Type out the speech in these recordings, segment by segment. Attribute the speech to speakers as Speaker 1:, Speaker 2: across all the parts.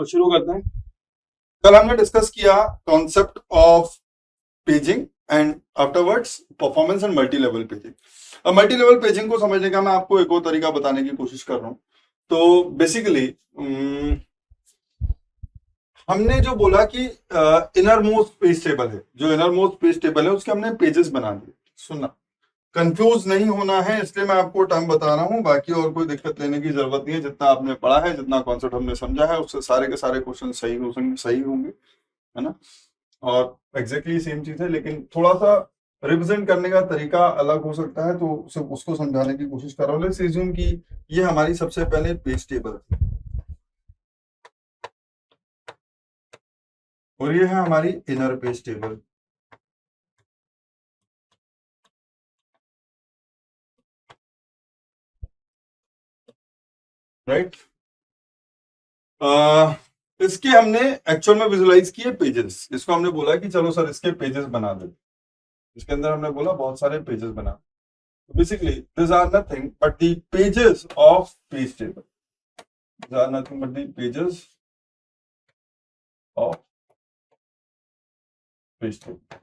Speaker 1: तो शुरू करते हैं। कल हमने डिस्कस किया concept of paging and afterwards performance and multi level paging. अब मल्टी लेवल पेजिंग को समझने का मैं आपको एक और तरीका बताने की कोशिश कर रहा हूं। तो बेसिकली हमने जो बोला कि इनर मोस्ट पेज टेबल है, जो इनर मोस्ट पेज टेबल है उसके हमने पेजेस बना दिए। सुनना, कंफ्यूज नहीं होना है, इसलिए मैं आपको टर्म बता रहा हूं, बाकी और कोई दिक्कत लेने की जरूरत नहीं है। जितना आपने पढ़ा है, जितना कॉन्सेप्ट हमने समझा है, उससे सारे के सारे क्वेश्चन सही होंगे, है ना। और एग्जैक्टली सेम चीज है, लेकिन थोड़ा सा रिप्रेजेंट करने का तरीका अलग हो सकता है, तो उसको समझाने की कोशिश कर रहा हूँ। लेट्स अज्यूम कि ये हमारी सबसे पहले पेज टेबल है और ये है हमारी इनर पेज टेबल। राइट, इसके हमने एक्चुअल में विजुलाइज किए पेजेस। इसको हमने बोला कि चलो सर इसके पेजेस बना दे। इसके अंदर हमने बोला बहुत सारे पेजेस बना। Basically this are nothing but the pages of page table. These are nothing but the pages of page table.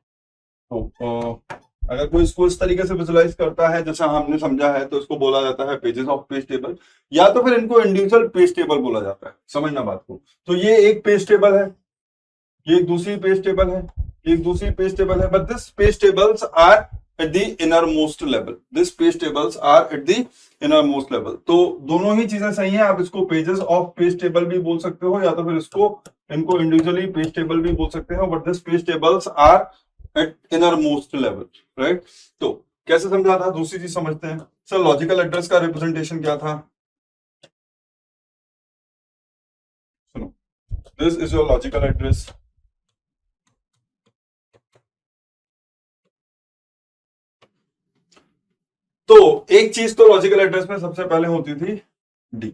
Speaker 1: तो अगर कोई इसको इस तरीके से विजुलाइज करता है जैसा हमने समझा है, तो इसको बोला जाता है पेजेस ऑफ पेज टेबल, या तो फिर इनको इंडिविजुअल पेज टेबल बोला जाता है। समझना बात को। तो ये एक पेज टेबल है, ये एक दूसरी पेज टेबल है, एक दूसरी पेज टेबल है, but this page tables are at the inner most level. This page tables are at the inner most level. तो दोनों ही चीजें सही हैं। आप इसको पेजेस ऑफ पेज टेबल भी बोल सकते हो, या तो फिर इनको इंडिविजुअली पेज टेबल भी बोल सकते हो, but this page tables are at inner most level. Right, तो कैसे समझा था? दूसरी चीज समझते हैं। सर लॉजिकल एड्रेस का रिप्रेजेंटेशन क्या था? सुनो, this is your logical address. तो एक चीज तो लॉजिकल एड्रेस में सबसे पहले होती थी डी,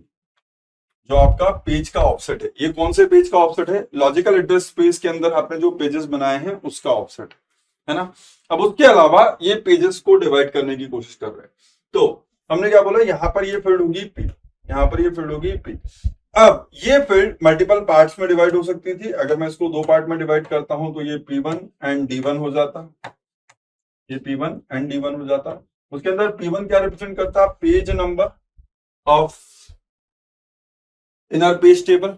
Speaker 1: जो आपका पेज का ऑफसेट है। ये कौन से पेज का ऑफसेट है? लॉजिकल एड्रेस स्पेस के अंदर आपने जो पेजेस बनाए हैं उसका ऑफसेट है ना। अब उसके अलावा ये पेजेस को डिवाइड करने की कोशिश कर रहे हैं। तो हमने क्या बोला, यहां पर ये फील्ड होगी पी, यहां पर ये फील्ड होगी पी। अब ये फील्ड मल्टीपल पार्ट्स में डिवाइड हो सकती थी। अगर मैं इसको दो पार्ट में डिवाइड करता हूं तो ये P1 एंड D1 हो जाता, ये P1 एंड D1 हो जाता। उसके अंदर P1 क्या रिप्रेजेंट करता? Page number of inner page table.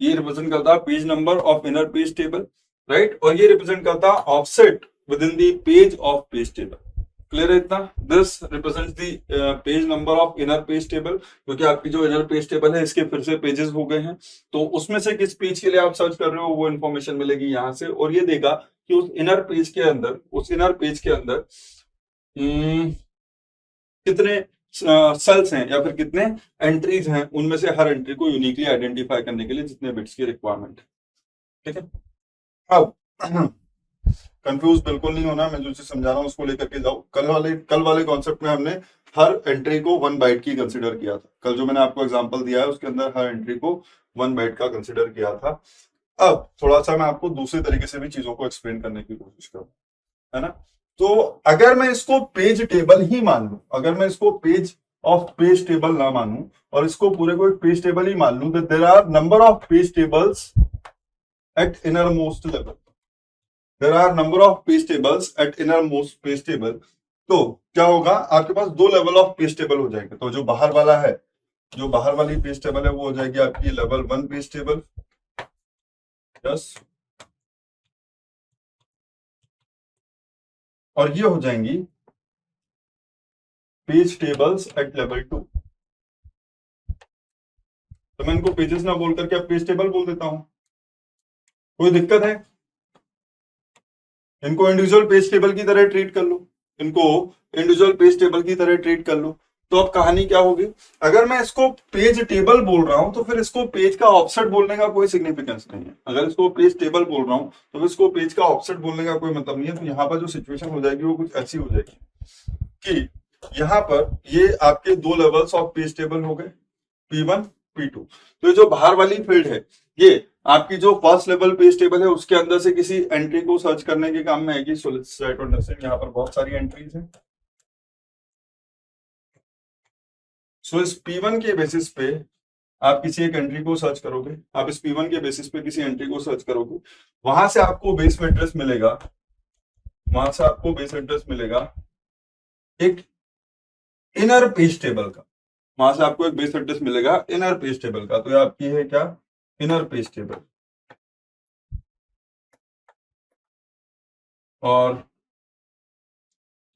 Speaker 1: ये रिप्रेजेंट करता page number of inner page table, right. और ये रिप्रेजेंट करता offset with in the page of page table. Clear है इतना? This represents the page number of inner page table, क्योंकि आपकी जो इनर पेज टेबल है इसके फिर से पेजेस हो गए हैं। तो उसमें से किस पेज के लिए आप सर्च कर रहे हो वो इन्फॉर्मेशन मिलेगी यहां से। और ये देगा कि उस इनर पेज के अंदर कितने सेल्स हैं या फिर कितने एंट्रीज हैं, उनमें से हर एंट्री को यूनिकली आइडेंटिफाई करने के लिए जितने बिट्स की रिक्वायरमेंट है। ठीक है, अब कंफ्यूज बिल्कुल नहीं होना, मैं जो चीज समझा रहा हूं उसको लेकर के जाओ। कल वाले कॉन्सेप्ट में हमने हर एंट्री को 1 बाइट की कंसिडर किया था। कल जो मैंने आपको एग्जांपल दिया है उसके अंदर हर एंट्री को 1 बाइट का कंसिडर किया था। अब थोड़ा सा मैं आपको दूसरे तरीके से भी चीजों को एक्सप्लेन करने की कोशिश करूं, है ना। तो अगर मैं इसको पेज टेबल ही मान लूं, अगर मैं इसको पेज ऑफ पेज टेबल ना मानूं और इसको पूरे को एक पेज टेबल ही मान लूं, तो there are number of page tables at inner most level. There are number of page tables at inner most page table. तो क्या होगा, आपके पास 2 लेवल ऑफ पेज टेबल हो जाएंगे। तो जो बाहर वाला है, जो बाहर वाली पेज टेबल है वो हो जाएगी आपकी लेवल 1 पेज टेबल, यस। और ये हो जाएंगी पेज टेबल्स एट लेवल 2। तो मैं इनको पेजेस ना बोल करके अब पेज टेबल बोल देता हूं, कोई दिक्कत है? इनको इंडिविजुअल पेज टेबल की तरह ट्रीट कर लो, इनको इंडिविजुअल पेज टेबल की तरह ट्रीट कर लो। तो अब कहानी क्या होगी, अगर मैं इसको पेज टेबल बोल रहा हूं तो फिर इसको पेज का ऑफसेट बोलने का कोई सिग्निफिकेंस नहीं है। अगर इसको पेज टेबल बोल रहा हूं तो फिर इसको पेज का ऑफसेट बोलने का कोई मतलब नहीं है। तो यहां पर जो सिचुएशन हो जाएगी वो कुछ ऐसी हो जाएगी कि यहां पर ये आपके 2 लेवल्स ऑफ पेज टेबल हो गए, P1 P2। तो ये जो बाहर वाली फील्ड है ये आपकी जो फर्स्ट लेवल पेज टेबल है उसके अंदर से किसी एंट्री को सर्च करने के काम में आएगी। So let's try to understand. यहाँ पर बहुत सारी एंट्रीज हैं। सो इस P1 के बेसिस पे आप किसी एक एंट्री को सर्च करोगे, आप इस P1 के बेसिस पे किसी एंट्री को सर्च करोगे, वहां से आपको बेस एड्रेस मिलेगा, वहां से आपको बेस एड्रेस मिलेगा एक इनर पेज टेबल का, वहां से आपको एक बेस एड्रेस मिलेगा इनर पेज टेबल का। तो ये आपकी है क्या, इनर पेज टेबल। और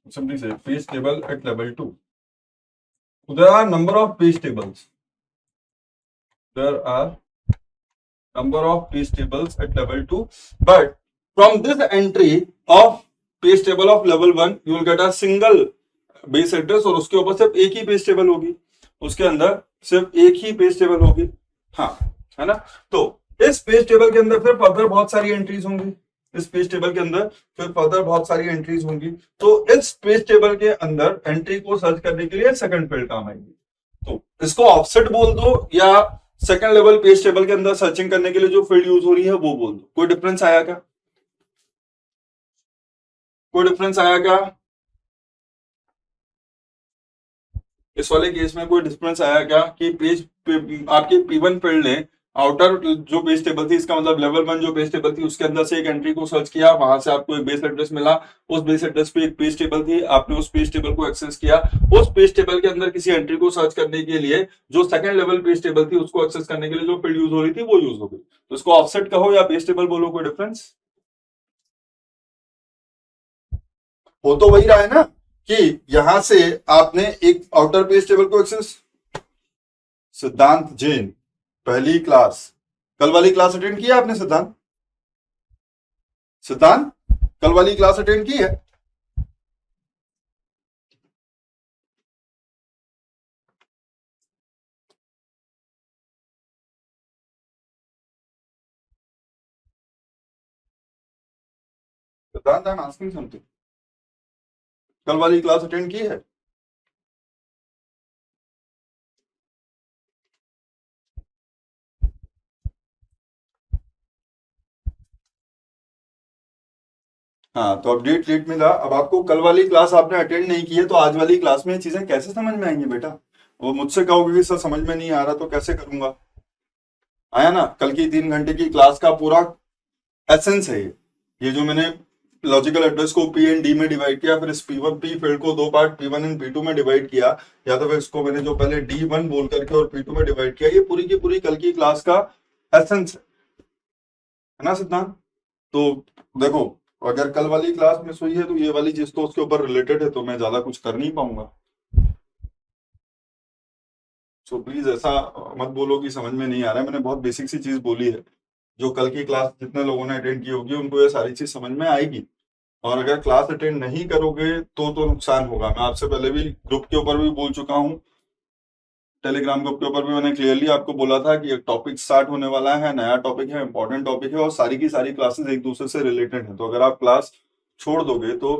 Speaker 1: सिंपली से page table at level 2, there are number of page tables, there are number of page tables at level 2, but from this entry of page table of level 1 you will get a single base address, और उसके ऊपर सिर्फ एक ही page table होगी, उसके अंदर सिर्फ एक ही पेज टेबल होगी। हाँ, है ना। तो इस पेज टेबल के अंदर फिर फर्दर बहुत सारी एंट्रीज होंगी, इस पेज टेबल के अंदर फिर फर्दर बहुत सारी एंट्रीज होंगी। तो इस पेज टेबल के अंदर एंट्री को सर्च करने के लिए सेकंड फील्ड काम आएगी। तो इसको ऑफसेट बोल दो या सेकंड लेवल पेज टेबल के अंदर सर्चिंग करने के लिए जो फील्ड यूज हो रही है वो बोल दो। कोई डिफरेंस आया क्या, कोई डिफरेंस आया क्या, इस वाले केस में कोई डिफरेंस आया क्या कि आपकी P1 फील्ड ने आउटर जो पेज टेबल थी, इसका मतलब लेवल 1 जो पेज टेबल थी उसके अंदर से एक एंट्री को सर्च किया, वहां से आपको एक बेस एड्रेस मिला, उस बेस एड्रेस पे एक पेज टेबल थी, आपने उस पेज टेबल को एक्सेस किया, उस पेज टेबल के अंदर किसी एंट्री को सर्च करने के लिए जो सेकंड लेवल पेज टेबल थी उसको एक्सेस करने के लिए जो फील्ड यूज हो रही थी वो यूज हो गई। तो इसको ऑफसेट कहो या पेज टेबल बोलो, कोई डिफरेंस हो तो वही रहा है ना कि यहां से आपने एक आउटर पेज टेबल को एक्सेस। सिद्धांत जैन पहली क्लास, कल वाली क्लास अटेंड किया आपने सिद्धांत, सिद्धांत कल वाली क्लास अटेंड की है? सिद्धांत आई एम आस्किंग समथिंग, कल वाली क्लास अटेंड की है? हाँ, तो अपडेट लेट मिला। अब आपको कल वाली क्लास आपने अटेंड नहीं की है तो आज वाली क्लास में ये चीजें कैसे समझ में आएंगी बेटा? वो मुझसे कहोगे कि सर समझ में नहीं आ रहा तो कैसे करूंगा? आया ना, कल की 3 घंटे की क्लास का पूरा एसेंस है ये जो मैंने लॉजिकल एड्रेस को पी एंड डी में डिवाइड किया, फिर इस P1 पी फील्ड को दो पार्ट P1 एंड P2 में डिवाइड किया, या तो फिर इसको मैंने जो पहले D1 बोल करके और P2 में डिवाइड किया, ये पूरी की पूरी कल की क्लास का एसेंस है ना सिद्धांत। तो देखो, अगर कल वाली क्लास मिस हुई है तो ये वाली चीज तो उसके ऊपर रिलेटेड है, तो मैं ज्यादा कुछ कर नहीं पाऊंगा। सो प्लीज ऐसा मत बोलो कि समझ में नहीं आ रहा है, मैंने बहुत बेसिक सी चीज बोली है। जो कल की क्लास जितने लोगों ने अटेंड की होगी उनको ये सारी चीज समझ में आएगी, और अगर क्लास अटेंड नहीं करोगे तो नुकसान होगा। मैं आपसे पहले भी ग्रुप के ऊपर भी बोल चुका हूँ, टेलीग्राम ग्रुप के ऊपर भी मैंने क्लियरली आपको बोला था कि एक टॉपिक स्टार्ट होने वाला है, नया टॉपिक है, इंपॉर्टेंट टॉपिक है, और सारी की सारी क्लासेस एक दूसरे से रिलेटेड है। तो अगर आप क्लास छोड़ दोगे तो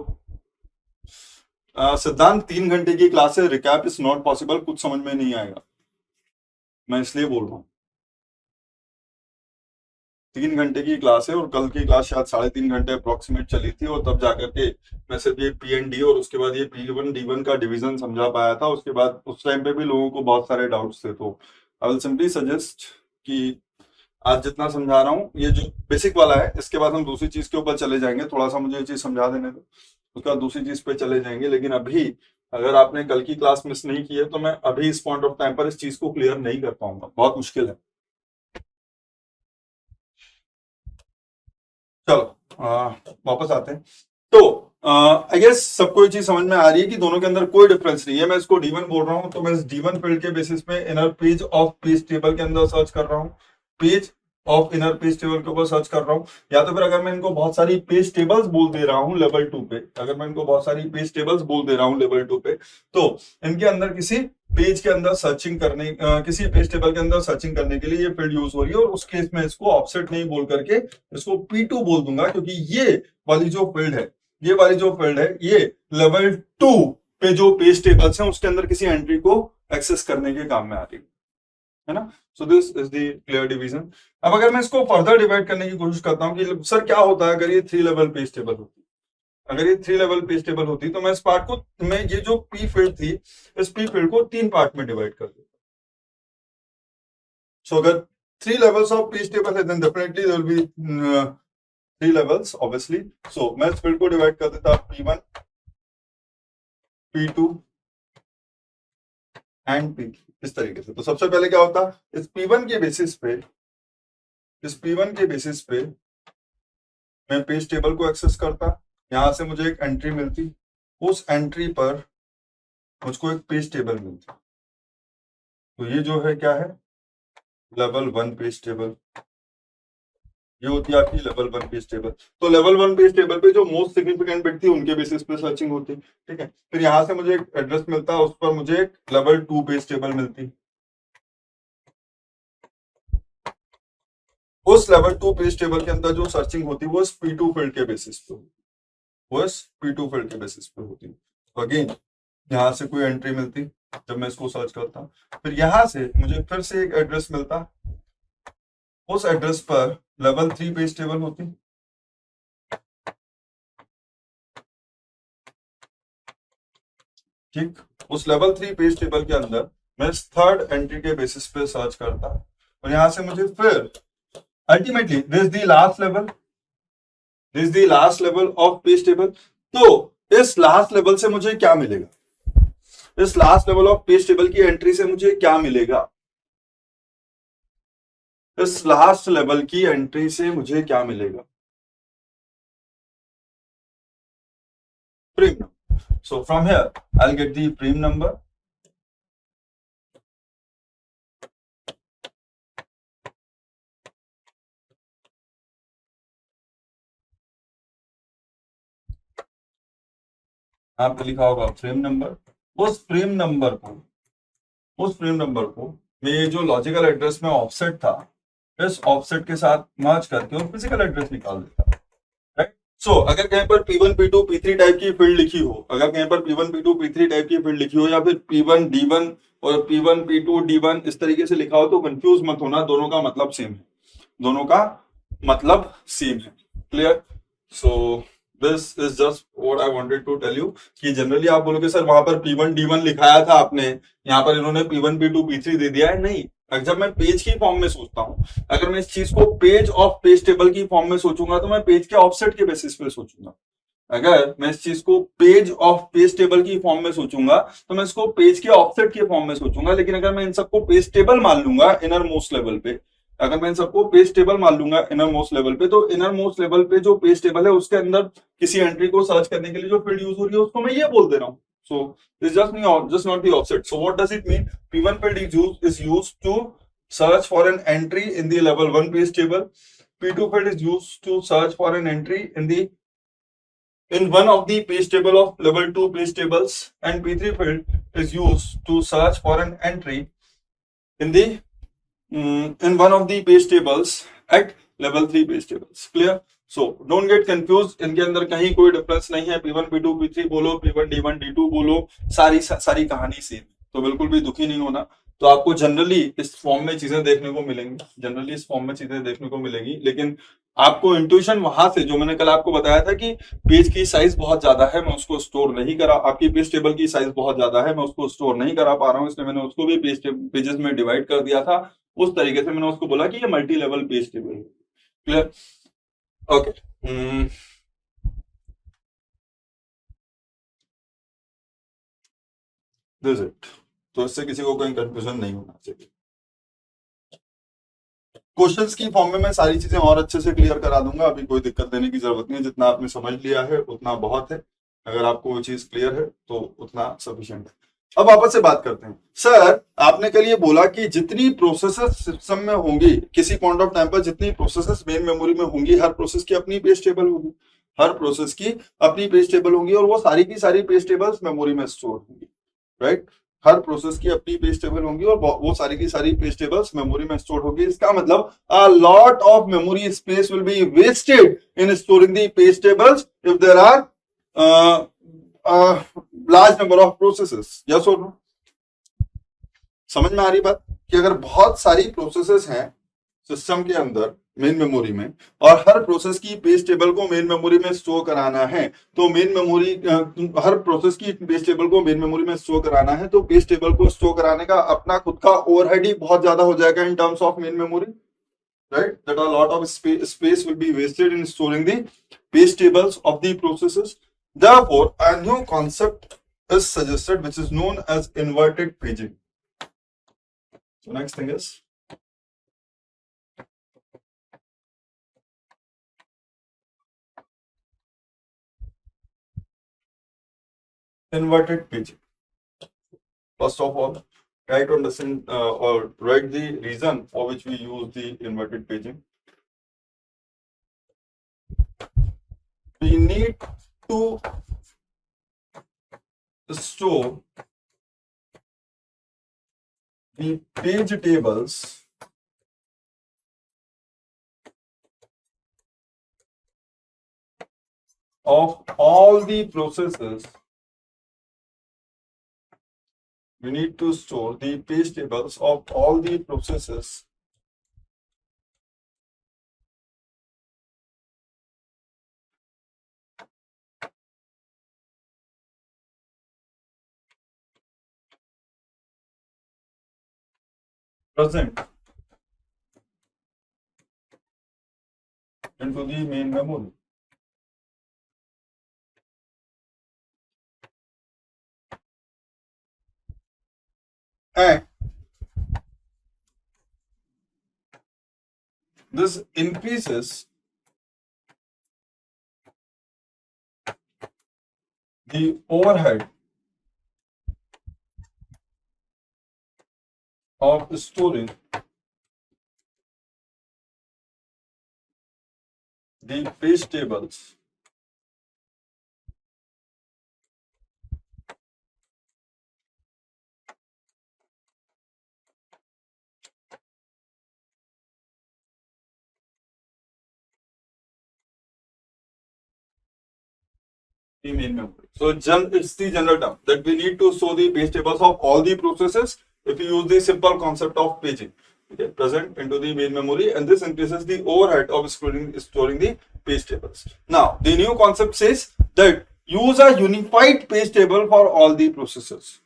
Speaker 1: सिद्धांत 3 घंटे की क्लास है, रिकैप इज नॉट पॉसिबल, कुछ समझ में नहीं आएगा, मैं इसलिए बोल रहा हूँ। 3 घंटे की क्लास है और कल की क्लास शायद 3.5 घंटे अप्रोक्सीमेट चली थी, और तब जाकर के मैं सिर्फ ये पी एंड डी और उसके बाद ये P1 D1 का डिवीजन समझा पाया था। उसके बाद उस टाइम पे भी लोगों को बहुत सारे डाउट्स थे। तो आई विल सिंपली सजेस्ट कि आज जितना समझा रहा हूँ ये जो बेसिक वाला है, इसके बाद हम दूसरी चीज के ऊपर चले जाएंगे। थोड़ा सा मुझे ये चीज समझा देने दो, उसके बाद दूसरी चीज पे चले जाएंगे। लेकिन अभी अगर आपने कल की क्लास मिस नहीं की है तो मैं अभी इस पॉइंट ऑफ टाइम पर इस चीज को क्लियर नहीं कर पाऊंगा, बहुत मुश्किल है। चलो वापस आते हैं। तो आई गेस सबको ये चीज समझ में आ रही है कि दोनों के अंदर कोई डिफरेंस नहीं है। मैं इसको D1 बोल रहा हूँ तो मैं इस D1 फील्ड के बेसिस पे inner page of page table के अंदर सर्च कर रहा हूँ, page of inner page table के ऊपर सर्च कर रहा हूँ। या तो फिर अगर मैं इनको बहुत सारी पेज टेबल्स बोल दे रहा हूँ लेवल 2 पे, अगर मैं इनको बहुत सारी पेज टेबल्स बोल दे रहा हूँ लेवल 2 पे, तो इनके अंदर किसी पेज के अंदर सर्चिंग करने किसी पेज टेबल के अंदर सर्चिंग करने के लिए ये फील्ड यूज हो रही है। और उस केस में इसको ऑफसेट नहीं बोल करके इसको P2 बोल दूंगा, क्योंकि ये वाली जो फील्ड है, ये वाली जो फील्ड है, ये लेवल 2 पे जो पेज टेबल्स हैं उसके अंदर किसी एंट्री को एक्सेस करने के काम में आ रही है ना। सो this is the clear division. अब अगर मैं इसको फर्दर डिवाइड करने की कोशिश करता हूँ कि सर क्या होता है अगर ये 3 लेवल पेज टेबल होती, अगर ये 3 लेवल पेज टेबल होती तो मैं इस पार्ट को, मैं ये जो पी फील्ड थी इस पी फील्ड को 3 पार्ट में डिवाइड कर देता, सो अगर 3 levels of पेज टेबल है, then definitely there will be 3 levels obviously. So मैं इस फील्ड को डिवाइड कर देता P1, P2 एंड P3 इस तरीके से. तो सबसे पहले क्या होता, इस P1 के बेसिस पे मैं पेज टेबल को एक्सेस करता, यहां से मुझे एक एंट्री मिलती, उस एंट्री पर मुझको एक पेज टेबल मिलती. तो ये जो है क्या है, लेवल 1 पेज टेबल. ये होती है आपकी लेवल 1 पेज टेबल. तो लेवल 1 पेज टेबल पे जो मोस्ट सिग्निफिकेंट बिट थी उनके बेसिस पे सर्चिंग होती, ठीक है. फिर यहां से मुझे एक एड्रेस मिलता, उस पर मुझे एक लेवल 2 पेज टेबल मिलती. उस लेवल 2 पेज टेबल के अंदर जो सर्चिंग होती वो इस P2 फील्ड के बेसिस पे, वो इस P2 फील्ड के बेसिस पे होती. तो अगेन यहां से कोई एंट्री मिलती जब मैं इसको सर्च करता, फिर यहां से मुझे फिर से एक एड्रेस मिलता, उस एड्रेस पर लेवल 3 पेज टेबल होती. ठीक, उस लेवल 3 पेज टेबल के अंदर मैं इस थर्ड एंट्री के बेसिस पे सर्च करता, और यहां से मुझे फिर ultimately this the last level of page table. तो इस लास्ट लेवल से मुझे क्या मिलेगा, इस last level of page table की एंट्री से मुझे क्या मिलेगा, इस लास्ट लेवल की एंट्री से मुझे क्या मिलेगा, prim. So from here I'll get the prime number. आपने लिखा होगा फ्रेम नंबर. उस फ्रेम नंबर को मैं जो लॉजिकल एड्रेस में ऑफसेट था, इस ऑफसेट के साथ मर्ज करके और फिजिकल एड्रेस निकाल देता. राइट. सो अगर कहीं पर P1 P2 P3 टाइप की फील्ड लिखी हो, अगर कहीं पर P1 P2 P3 टाइप की फील्ड लिखी हो, या फिर P1 D1 और P1 P2 D1 इस तरीके से लिखा हो, तो कंफ्यूज मत होना, दोनों का मतलब सेम है, दोनों का मतलब सेम है. Clear. So this is just what I wanted to tell you कि जनरली आप बोलोगे सर वहां पर P1 D1 लिखाया था आपने, यहाँ पर इन्होंने P1 P2 P3 दे दिया है. नहीं, जब मैं पेज की फॉर्म में सोचता हूं, अगर मैं इस चीज को पेज ऑफ पेज टेबल की फॉर्म में सोचूंगा तो मैं पेज के ऑफसेट के बेसिस पे सोचूंगा. अगर मैं इस चीज को पेज ऑफ पेज टेबल की फॉर्म में सोचूंगा तो मैं इसको पेज के ऑफसेट की फॉर्म में सोचूंगा. लेकिन अगर मैं इन सबको पेज टेबल मान लूंगा इनर मोस्ट लेवल पे, अगर मैं इन सबको पेज टेबल मान लूंगा इनर मोस्ट लेवल पे, तो इनर मोस्ट लेवल पे जो पेज टेबल है उसके अंदर किसी एंट्री को सर्च करने के लिए जो फील्ड यूज हो रही है उसको मैं ये बोल दे रहा हूँ. So this just not the offset. So what does it mean, P1 field is used to search for an entry in the level 1 page table. P2 field is used to search for an entry in one of the page table of level 2 page tables, and P3 field is used to search for an entry in the in one of the page tables at level 3 page tables. Clear. So don't get confused, इनके अंदर कहीं कोई difference नहीं है. P1 P2 P3 बोलो, P1 D1 D2 बोलो, सारी कहानी सेम. तो बिल्कुल भी दुखी नहीं होना. तो आपको जनरली इस फॉर्म में चीजें देखने को मिलेंगी, लेकिन आपको इंट्यूशन वहां से जो मैंने कल आपको बताया था कि पेज की साइज बहुत ज्यादा है, मैं उसको स्टोर नहीं करा, आपकी पेज टेबल की साइज बहुत ज्यादा है, मैं उसको स्टोर नहीं करा पा रहा हूं, इसलिए मैंने उसको भी पेजेस में डिवाइड कर दिया था. उस तरीके से मैंने उसको बोला कि ये मल्टी लेवल पेज टेबल है. क्लियर. ओके. This it. तो इससे किसी को कोई कंफ्यूजन नहीं होना चाहिए. क्वेश्चंस की फॉर्म में मैं सारी चीजें और अच्छे से क्लियर करा दूंगा, अभी कोई दिक्कत देने की जरूरत नहीं है. जितना आपने समझ लिया है उतना बहुत है. अगर आपको वो चीज क्लियर है तो उतना सफिशिएंट है. अब वापस से बात करते हैं. सर आपने कल ये बोला कि जितनी प्रोसेसेस सिस्टम में होंगी, किसी पॉइंट ऑफ टाइम पर जितनी प्रोसेसेस मेन मेमोरी में होंगी, हर प्रोसेस की अपनी पेज टेबल होगी, और वो सारी की सारी पेज टेबल्स मेमोरी में स्टोर होंगी. राइट. हर प्रोसेस की अपनी पेज टेबल होंगी और वो सारी की सारी पेज टेबल्स मेमोरी में स्टोर होगी. इसका मतलब a lot of memory space will be wasted in storing the page tables if there are large number of processes. Yes और नो. समझ में आ रही बात कि अगर बहुत सारी प्रोसेसेस हैं सिस्टम के अंदर मेन मेमोरी में, और हर प्रोसेस की पेज टेबल को मेन मेमोरी में स्टोर कराना है, तो मेन मेमोरी हर प्रोसेस की पेज टेबल को मेन मेमोरी में स्टोर कराना है, तो पेज टेबल को स्टोर कराने का अपना खुद का ओवरहेड ही बहुत ज्यादा हो जाएगा in terms of main memory, right? That a lot of space will be wasted in storing the page tables of the processes. Therefore, a new concept is suggested, which is known as inverted paging. So next thing is inverted paging. First of all, try to understand or write the reason for which we use the inverted paging. We need to store the page tables of all the processes. We need to store the page tables of all the processes present into the main memory. And this increases the overhead of storing the page tables the main memory. So it's the general term that we need to store the page tables of all the processes if we use the simple concept of paging. Okay, present into the main memory, and this increases the overhead of storing the page tables. Now, the new concept says that use a unified page table for all the processes.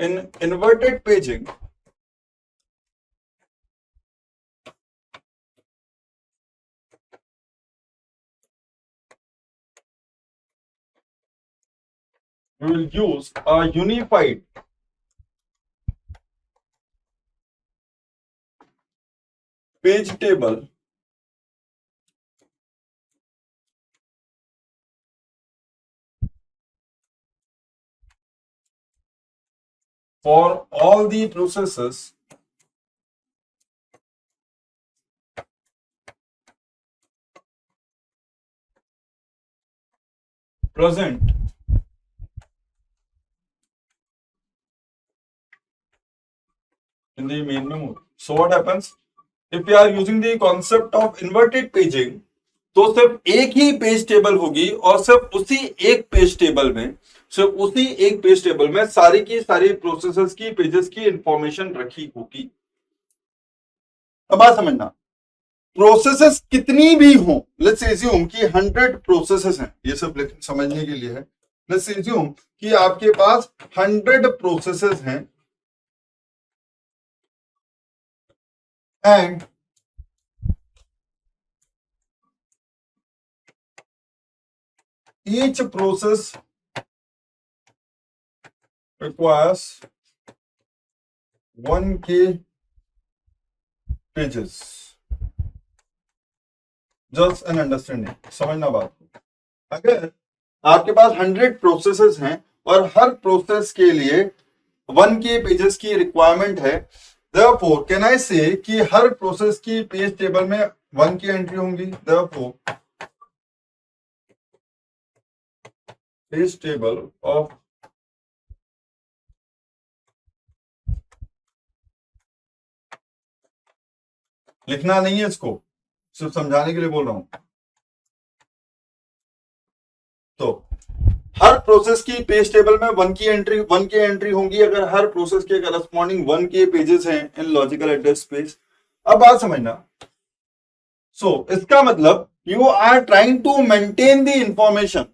Speaker 1: In inverted paging, we will use a unified page table for all the processes present in the main memory. So what happens if we are using the concept of inverted paging? तो सिर्फ एक ही page table होगी और सिर्फ उसी एक page table में सारी की सारी प्रोसेसेस की पेजेस की इंफॉर्मेशन रखी होगी। अब बात समझना, प्रोसेसेस कितनी भी हो, लेट्स एज्यूम कि 100 प्रोसेसेस हैं, ये सब समझने के लिए है। लेट्स एज्यूम कि आपके पास 100 प्रोसेसेस हैं and each process requires 1K pages. Just an understanding, समझना बात। अगर आपके पास 100 प्रोसेसेस हैं और हर प्रोसेस के लिए 1K पेजेस की रिक्वायरमेंट है, therefore can I say कि हर प्रोसेस की पेज टेबल में 1K एंट्री होंगी। therefore पेज टेबल ऑफ लिखना नहीं है, इसको सिर्फ समझाने के लिए बोल रहा हूं। तो हर प्रोसेस की पेज टेबल में 1K एंट्री होंगी अगर हर प्रोसेस के करस्पॉन्डिंग 1K पेजेस हैं इन लॉजिकल एड्रेस स्पेस। अब बात समझना, इसका मतलब you are trying to maintain the information,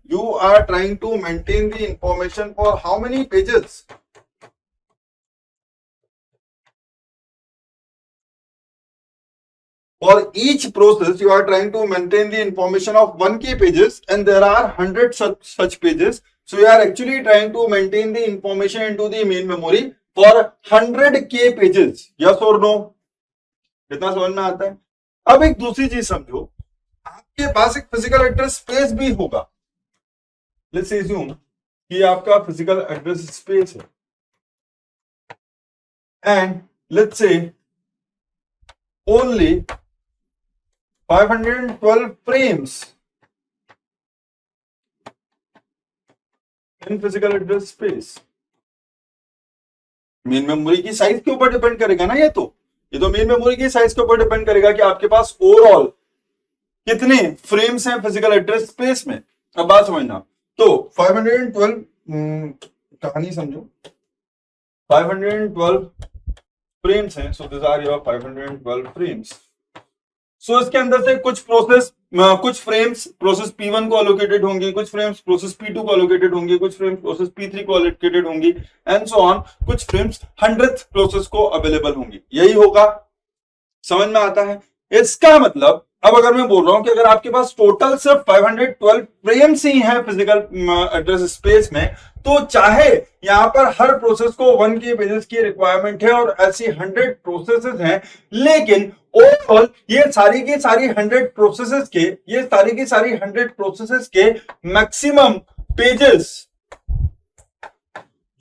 Speaker 1: for how many pages? For each process you are trying to maintain the information of 1K pages and there are 100 such pages, so you are actually trying to maintain the information into the main memory for 100K pages. Yes or no? कितना समझ में आता है? अब एक दूसरी चीज समझो, आपके पास एक फिजिकल एड्रेस स्पेस भी होगा। लेट्स अज्यूम कि आपका फिजिकल एड्रेस स्पेस है and let's say only 512 frames in physical address space. Main memory की साइज के ऊपर डिपेंड करेगा ना, ये तो मेन मेमोरी की साइज के ऊपर डिपेंड करेगा कि आपके पास ओवरऑल कितने फ्रेम्स हैं फिजिकल एड्रेस स्पेस में। अब बात समझना, तो 512 कहानी समझो, 512 फ्रेम्स हैं, so this are your 512 frames. So इसके अंदर से कुछ फ्रेम्स प्रोसेस P1 को अलोकेटेड होंगी, कुछ फ्रेम्स प्रोसेस P2 को अलोकेटेड होंगी, कुछ फ्रेम्स प्रोसेस P3 को अलोकेटेड होंगी एंड सो ऑन, कुछ फ्रेम्स 100th प्रोसेस को अवेलेबल होंगी। यही होगा, समझ में आता है? इसका मतलब अब अगर मैं बोल रहा हूं कि अगर आपके पास टोटल सिर्फ 512 फ्रेम्स ही हैं फिजिकल एड्रेस स्पेस में, तो चाहे यहां पर हर प्रोसेस को 1K पेजेस की रिक्वायरमेंट है और ऐसी 100 प्रोसेसेस हैं, लेकिन ओवरऑल ये सारी की सारी 100 प्रोसेसेस के मैक्सिमम पेजेस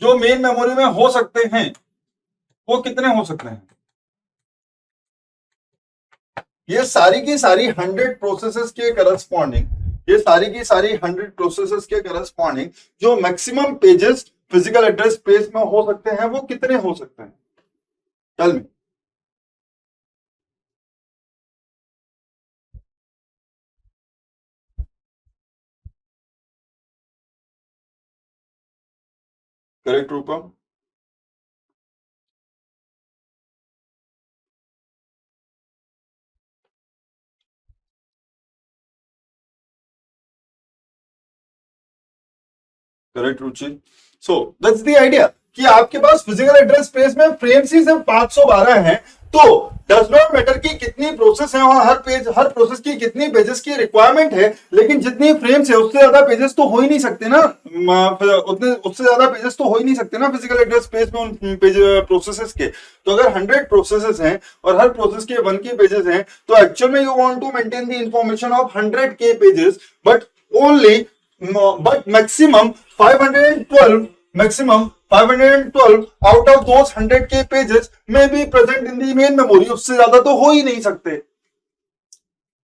Speaker 1: जो मेन मेमोरी में हो सकते हैं वो कितने हो सकते हैं? ये सारी की सारी 100 प्रोसेसेस के करस्पॉन्डिंग, जो maximum pages physical address space में हो सकते हैं वो कितने हो सकते हैं? Tell me. Correct Roopam? Correct Ruchi? So that's the idea कि आपके पास फिजिकल एड्रेस स्पेस में फ्रेम्स ही सिर्फ 512 हैं, तो डज नॉट मैटर कि कितनी प्रोसेस है और हर प्रोसेस की कितनी पेजेस की रिक्वायरमेंट है, लेकिन जितनी फ्रेम्स है उससे ज्यादा पेजेस तो हो ही नहीं सकते ना, उससे ज्यादा पेजेस तो हो ही नहीं सकते ना फिजिकल एड्रेस स्पेस में उन प्रोसेसेस के। तो अगर 100 प्रोसेसेस हैं और हर प्रोसेस के 1K पेजेस हैं, तो एक्चुअल में you want to maintain the information of 100K pages, but maximum 512 out of those 100K pages may be present in the main memory, उससे ज्यादा तो हो ही नहीं सकते।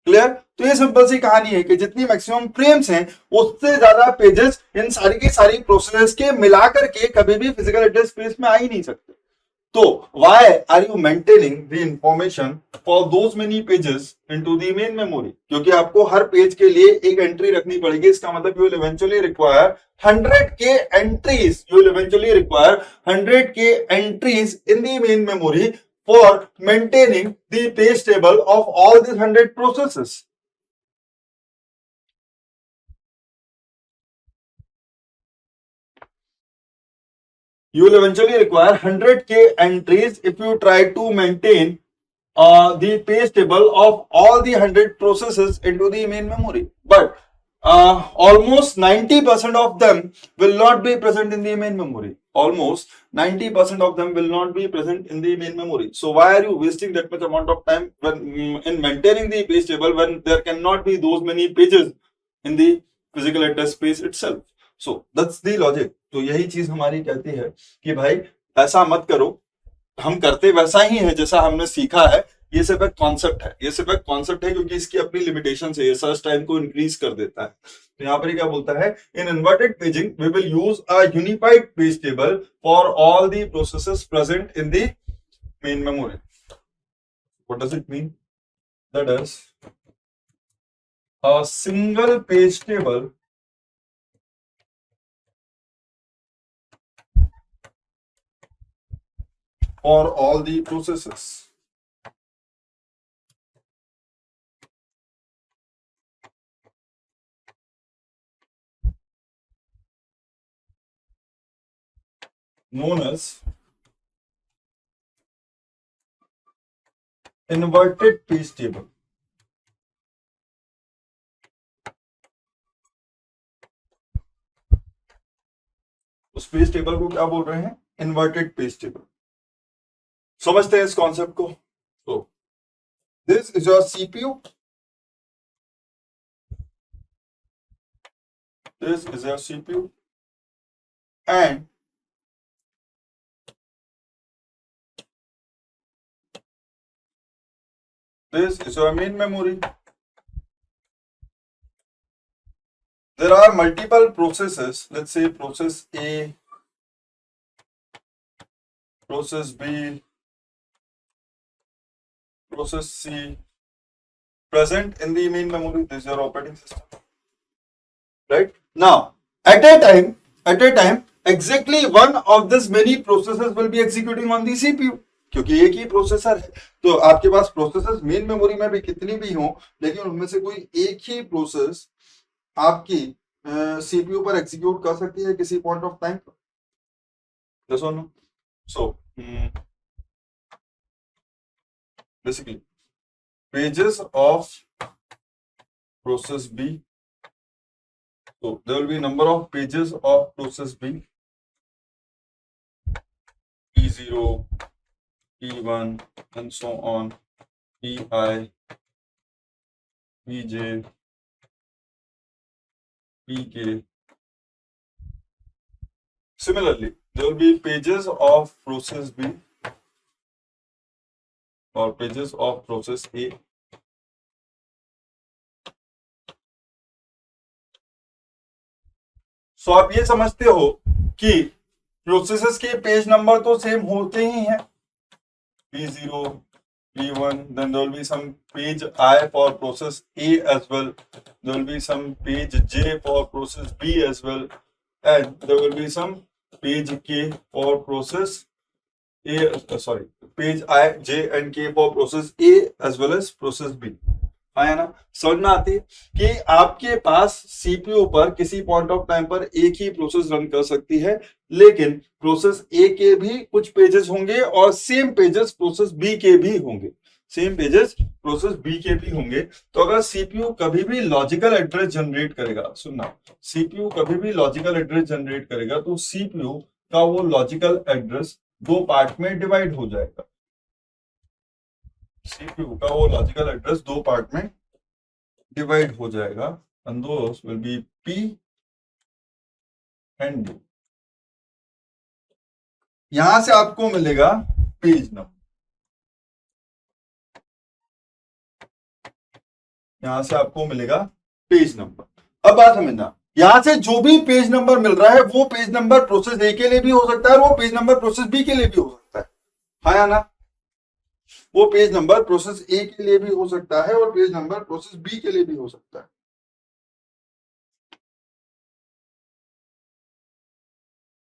Speaker 1: क्लियर? तो ये सिंपल सी कहानी है कि जितनी मैक्सिमम फ्रेम्स हैं उससे ज्यादा पेजेस इन सारी की सारी प्रोसेस के मिलाकर के कभी भी फिजिकल एड्रेस स्पेस में आ ही नहीं सकते। तो why are you maintaining the information for those many pages into the main memory? क्योंकि आपको हर पेज के लिए एक एंट्री रखनी पड़ेगी। इसका मतलब you will eventually require 100K entries. You will eventually require 100K entries in the main memory for maintaining the page table of all these 100 processes. You will eventually require 100K entries if you try to maintain the page table of all the 100 processes into the main memory. But almost 90% of them will not be present in the main memory. Almost 90% of them will not be present in the main memory. So why are you wasting that much amount of time in maintaining the page table when there cannot be those many pages in the physical address space itself? So that's the logic. तो यही चीज हमारी कहती है कि भाई ऐसा मत करो, हम करते वैसा ही है जैसा हमने सीखा है। ये सिर्फ एक कॉन्सेप्ट है, क्योंकि इसकी अपनी लिमिटेशन है, ये सर्च टाइम को इंक्रीज कर देता है। तो यहाँ पर क्या बोलता है, in inverted paging we will use a unified page table for all the processes present in the main memory. What does it mean? That is a single page table for all the processes. Known as inverted page table. उस page table को क्या बोल रहे हैं? Inverted page table. समझते हैं इस concept को. तो this is your CPU, this is your CPU, and this is your main memory. There are multiple processes, let's say process A, process B, process C, present in the main memory. This is your operating system. Right? Now, at a time, exactly one of this many processes will be executing on the CPU. क्योंकि एक ही processor है, तो आपके पास processors main memory में भी कितनी भी हो, लेकिन उनमें से कोई एक ही प्रोसेस आपकी सीपीयू पर एग्जीक्यूट कर सकती है किसी पॉइंट ऑफ टाइम पर. यस और no? So basically pages of process B, so there will be number of pages of process B, P0, P1 and so on, PI, PJ, PK. Similarly, there will be pages of process B or pages of process A. So आप ये समझते हो कि processes के page number तो same होते ही हैं, P0, P1, then there will be some page I for process A as well, there will be some page J for process B as well, and there will be some page K for process A, page I, J and K for process A as well as process B. आया ना? समझ में आती है कि आपके पास CPU पर किसी पॉइंट ऑफ टाइम पर एक ही प्रोसेस रन कर सकती है, लेकिन प्रोसेस ए के भी कुछ पेजेस होंगे और सेम पेजेस प्रोसेस बी के भी होंगे, सेम पेजेस प्रोसेस बी के भी होंगे. तो अगर सीपीयू कभी भी लॉजिकल एड्रेस जनरेट करेगा, सुनना, सीपीयू कभी भी लॉजिकल एड्रेस जनरेट करेगा तो सीपीयू का वो लॉजिकल एड्रेस दो पार्ट में डिवाइड हो जाएगा. सीपीयू का वो लॉजिकल एड्रेस दो पार्ट में डिवाइड हो जाएगा, and those will be P and D. यहां से आपको मिलेगा पेज नंबर, यहां से आपको मिलेगा पेज नंबर. अब बात समझना, यहां से जो भी पेज नंबर मिल रहा है वो पेज नंबर प्रोसेस ए के लिए भी हो सकता है और वो पेज नंबर प्रोसेस बी के लिए भी हो सकता है. हाँ या ना? वो पेज नंबर प्रोसेस ए के लिए भी हो सकता है और पेज नंबर प्रोसेस बी के लिए भी हो सकता है.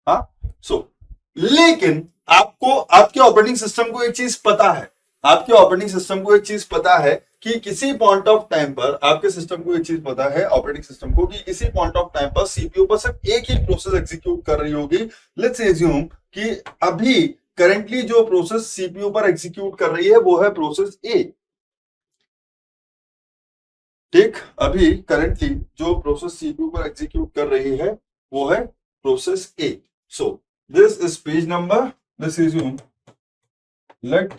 Speaker 1: हाँ, लेकिन आपको आपके ऑपरेटिंग सिस्टम को एक चीज पता है, आपके ऑपरेटिंग सिस्टम को एक चीज पता है कि किसी पॉइंट ऑफ टाइम पर आपके सिस्टम को एक चीज पता है, ऑपरेटिंग सिस्टम को, कि किसी पॉइंट ऑफ टाइम पर सीपीयू पर सिर्फ एक ही प्रोसेस एग्जीक्यूट कर रही होगी. लेट्स एज्यूम कि अभी करंटली जो प्रोसेस सीपीयू पर एग्जीक्यूट कर रही है वो है प्रोसेस ए. ठीक, अभी करंटली जो प्रोसेस सीपीयू पर एग्जीक्यूट कर रही है वो है process A. So this is page number, this is let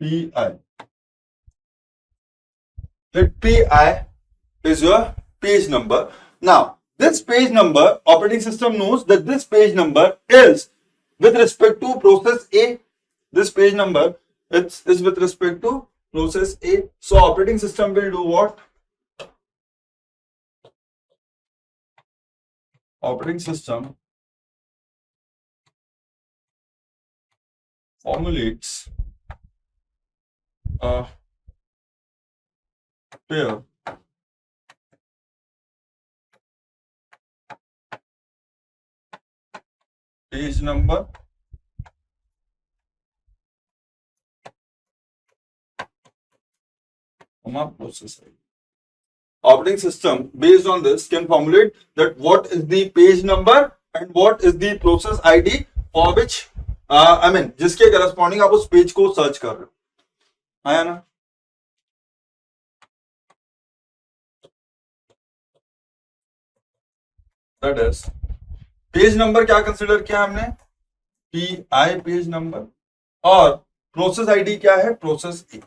Speaker 1: pi, let pi is your page number. Now this page number, operating system knows that this page number is with respect to process A. This page number is with respect to process A. So operating system will do what? Operating system formulates a pair page number process ID. Operating system based on this can formulate that what is the page number and what is the process ID for which जिसके corresponding आप उस page को search कर रहे हो. आया ना? That is page number क्या कंसिडर किया हमने? PI page number. और प्रोसेस आईडी क्या है? प्रोसेस ए.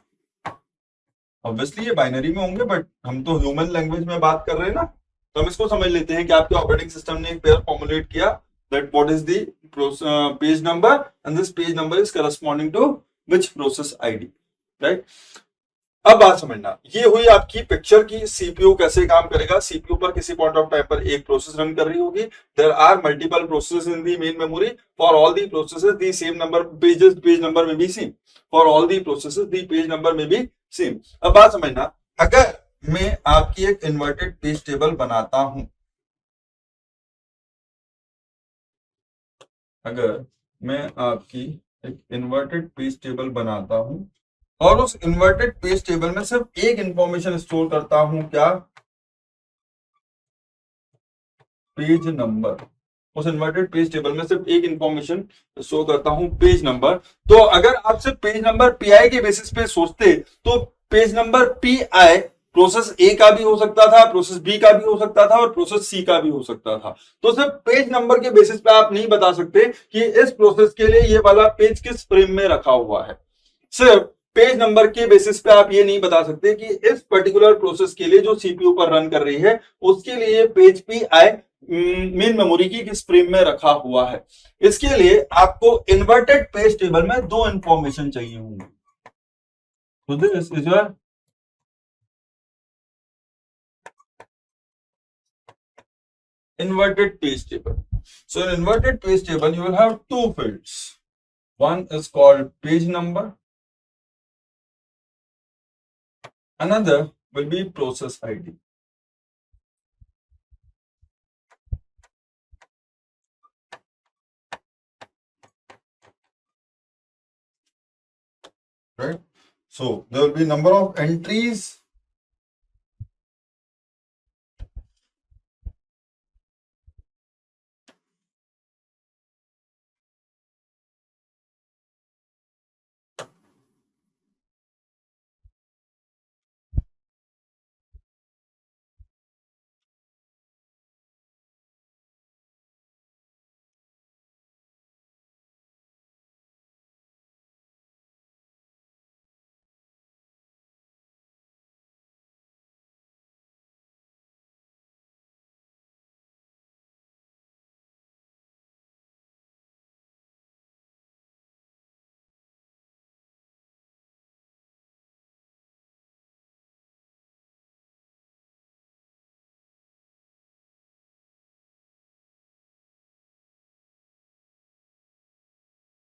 Speaker 1: ऑब्वियसली ये बाइनरी में होंगे, बट हम तो ह्यूमन लैंग्वेज में बात कर रहे हैं ना, तो हम इसको समझ लेते हैं कि आपके ऑपरेटिंग सिस्टम ने एक पेयर फॉर्मुलेट किया that what is the page number and this page number is corresponding to which process ID, right. अब बात समझना, ये हुई आपकी पिक्चर की सीपीयू कैसे काम करेगा. सीपीयू पर किसी पॉइंट ऑफ टाइम पर एक प्रोसेस रन कर रही होगी. There are multiple processes in the main memory. For all the processes the same number pages, page number में भी same. For all the processes the page number में भी same. अब बात समझना, अगर मैं आपकी एक इन्वर्टेड पेज टेबल बनाता हूं, अगर मैं आपकी एक इन्वर्टेड पेज टेबल बनाता हूं और उस इन्वर्टेड पेज टेबल में सिर्फ एक इंफॉर्मेशन स्टोर करता हूं, क्या? Page number. उस इन्वर्टेड पेज टेबल में सिर्फ एक इंफॉर्मेशन शो करता हूं, पेज नंबर. तो अगर आप सिर्फ पेज नंबर पीआई के बेसिस पे सोचते तो पेज नंबर पीआई प्रोसेस ए का भी हो सकता था, प्रोसेस बी का भी हो सकता था और प्रोसेस सी का भी हो सकता था. तो सिर्फ पेज नंबर के बेसिस पे आप नहीं बता सकते कि इस प्रोसेस के लिए ये वाला पेज किस फ्रेम में रखा हुआ है. सिर्फ पेज नंबर के बेसिस पे आप ये नहीं बता सकते कि इस पर्टिकुलर प्रोसेस के लिए जो सीपीयू पर रन कर रही है उसके लिए पेज पीआई मेन मेमोरी की किस फ्रेम में रखा हुआ है. इसके लिए आपको इन्वर्टेड पेज टेबल में दो इंफॉर्मेशन चाहिए होंगे. तो this is your inverted page table. So in inverted page table you will have two fields. One is called page number, another will be process ID. Right? So there will be number of entries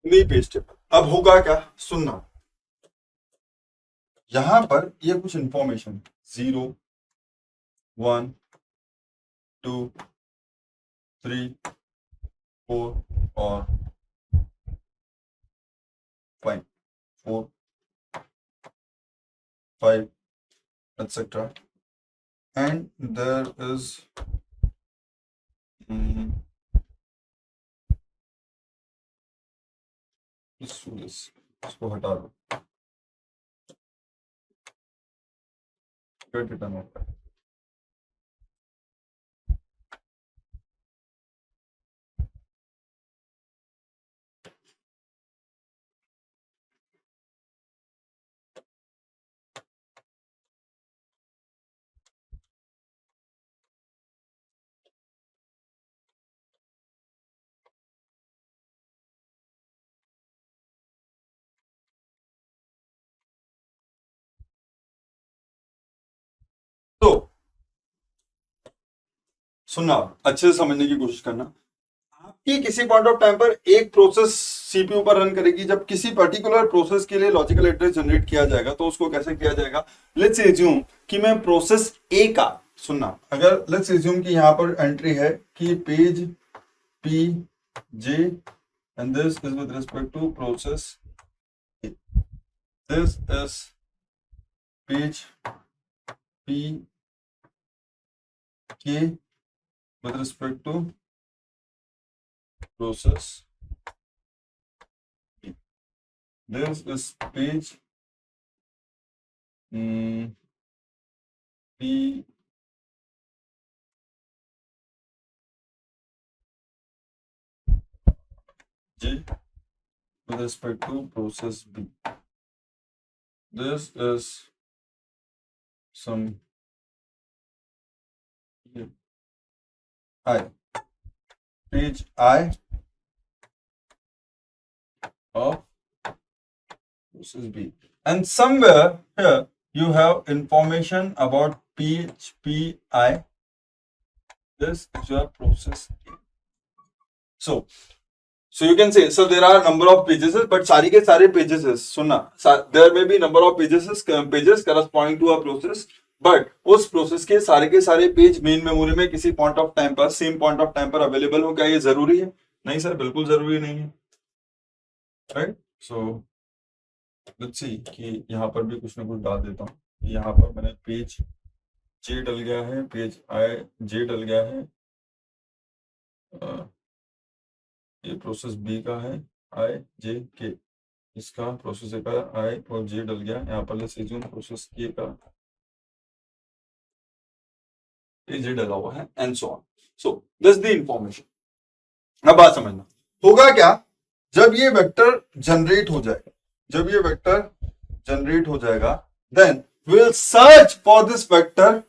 Speaker 1: नहीं page table. अब होगा क्या, सुनना. यहां पर ये कुछ information 0 1 2 3 4 और 5 4 5 etc. and there is इसको हटा दो, रिटर्न होता है. तो सुनना, अच्छे से समझने की कोशिश करना. आपकी किसी पॉइंट ऑफ टाइम पर एक प्रोसेस सीपीयू पर रन करेगी. जब किसी पर्टिकुलर प्रोसेस के लिए लॉजिकल एड्रेस जनरेट किया जाएगा तो उसको कैसे किया जाएगा. लेट्स एज्यूम कि मैं प्रोसेस ए का, सुनना, अगर लेट्स एज्यूम कि यहां पर एंट्री है कि page P J and this is with respect to process A. This is page P K with respect to process P. This is page P J with respect to process B. This is some I, page I of process B, and somewhere here you have information about page PI. This is your process A. So you can say, so there are number of pages, but सारी के सारे pages सुनना, there may be number of pages corresponding to a process, but उस process के सारे page main memory में किसी point of time पर सेम पॉइंट ऑफ टाइम पर अवेलेबल हो, क्या ये जरूरी है? नहीं सर, बिल्कुल जरूरी नहीं है, राइट? सो लेट्स सी कि यहाँ पर भी कुछ ना कुछ डाल देता हूँ. यहाँ पर मैंने पेज J डल गया है, पेज J डल गया है, ये प्रोसेस बी का है IJK, इसका प्रोसेस ए का I और J डल गया. यहाँ पर लेट्स अज्यूम प्रोसेस K का J डला हुआ है, and so on. So this the information. अब बात समझना, होगा क्या जब ये वेक्टर जनरेट हो जाएगा, जब ये वेक्टर जनरेट हो जाएगा, then we will search for this vector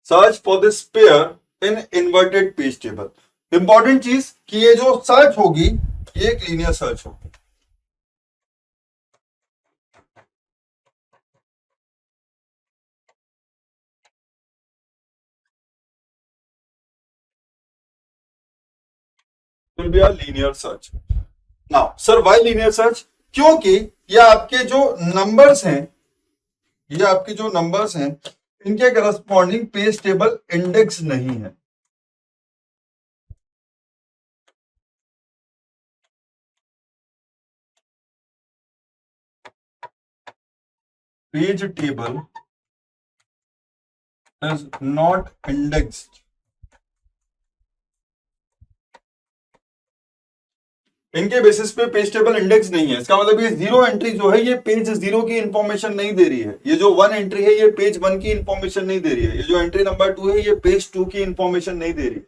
Speaker 1: search for this pair in inverted page table. Important चीज कि ये जो सर्च होगी ये एक लीनियर सर्च होगी. will be a linear search. Now, sir, why linear search? क्योंकि ये आपके जो नंबर्स हैं, ये आपके जो नंबर्स हैं, इनके करस्पॉन्डिंग पेज टेबल इंडेक्स नहीं है. Page table is not indexed. इनके बेसिस पे पेज टेबल इंडेक्स नहीं है. इसका मतलब ये जीरो एंट्री जो है ये पेज जीरो की इंफॉर्मेशन नहीं दे रही है. ये जो वन एंट्री है ये पेज वन की इंफॉर्मेशन नहीं दे रही है. ये जो एंट्री नंबर टू है ये पेज टू की इंफॉर्मेशन नहीं दे रही है.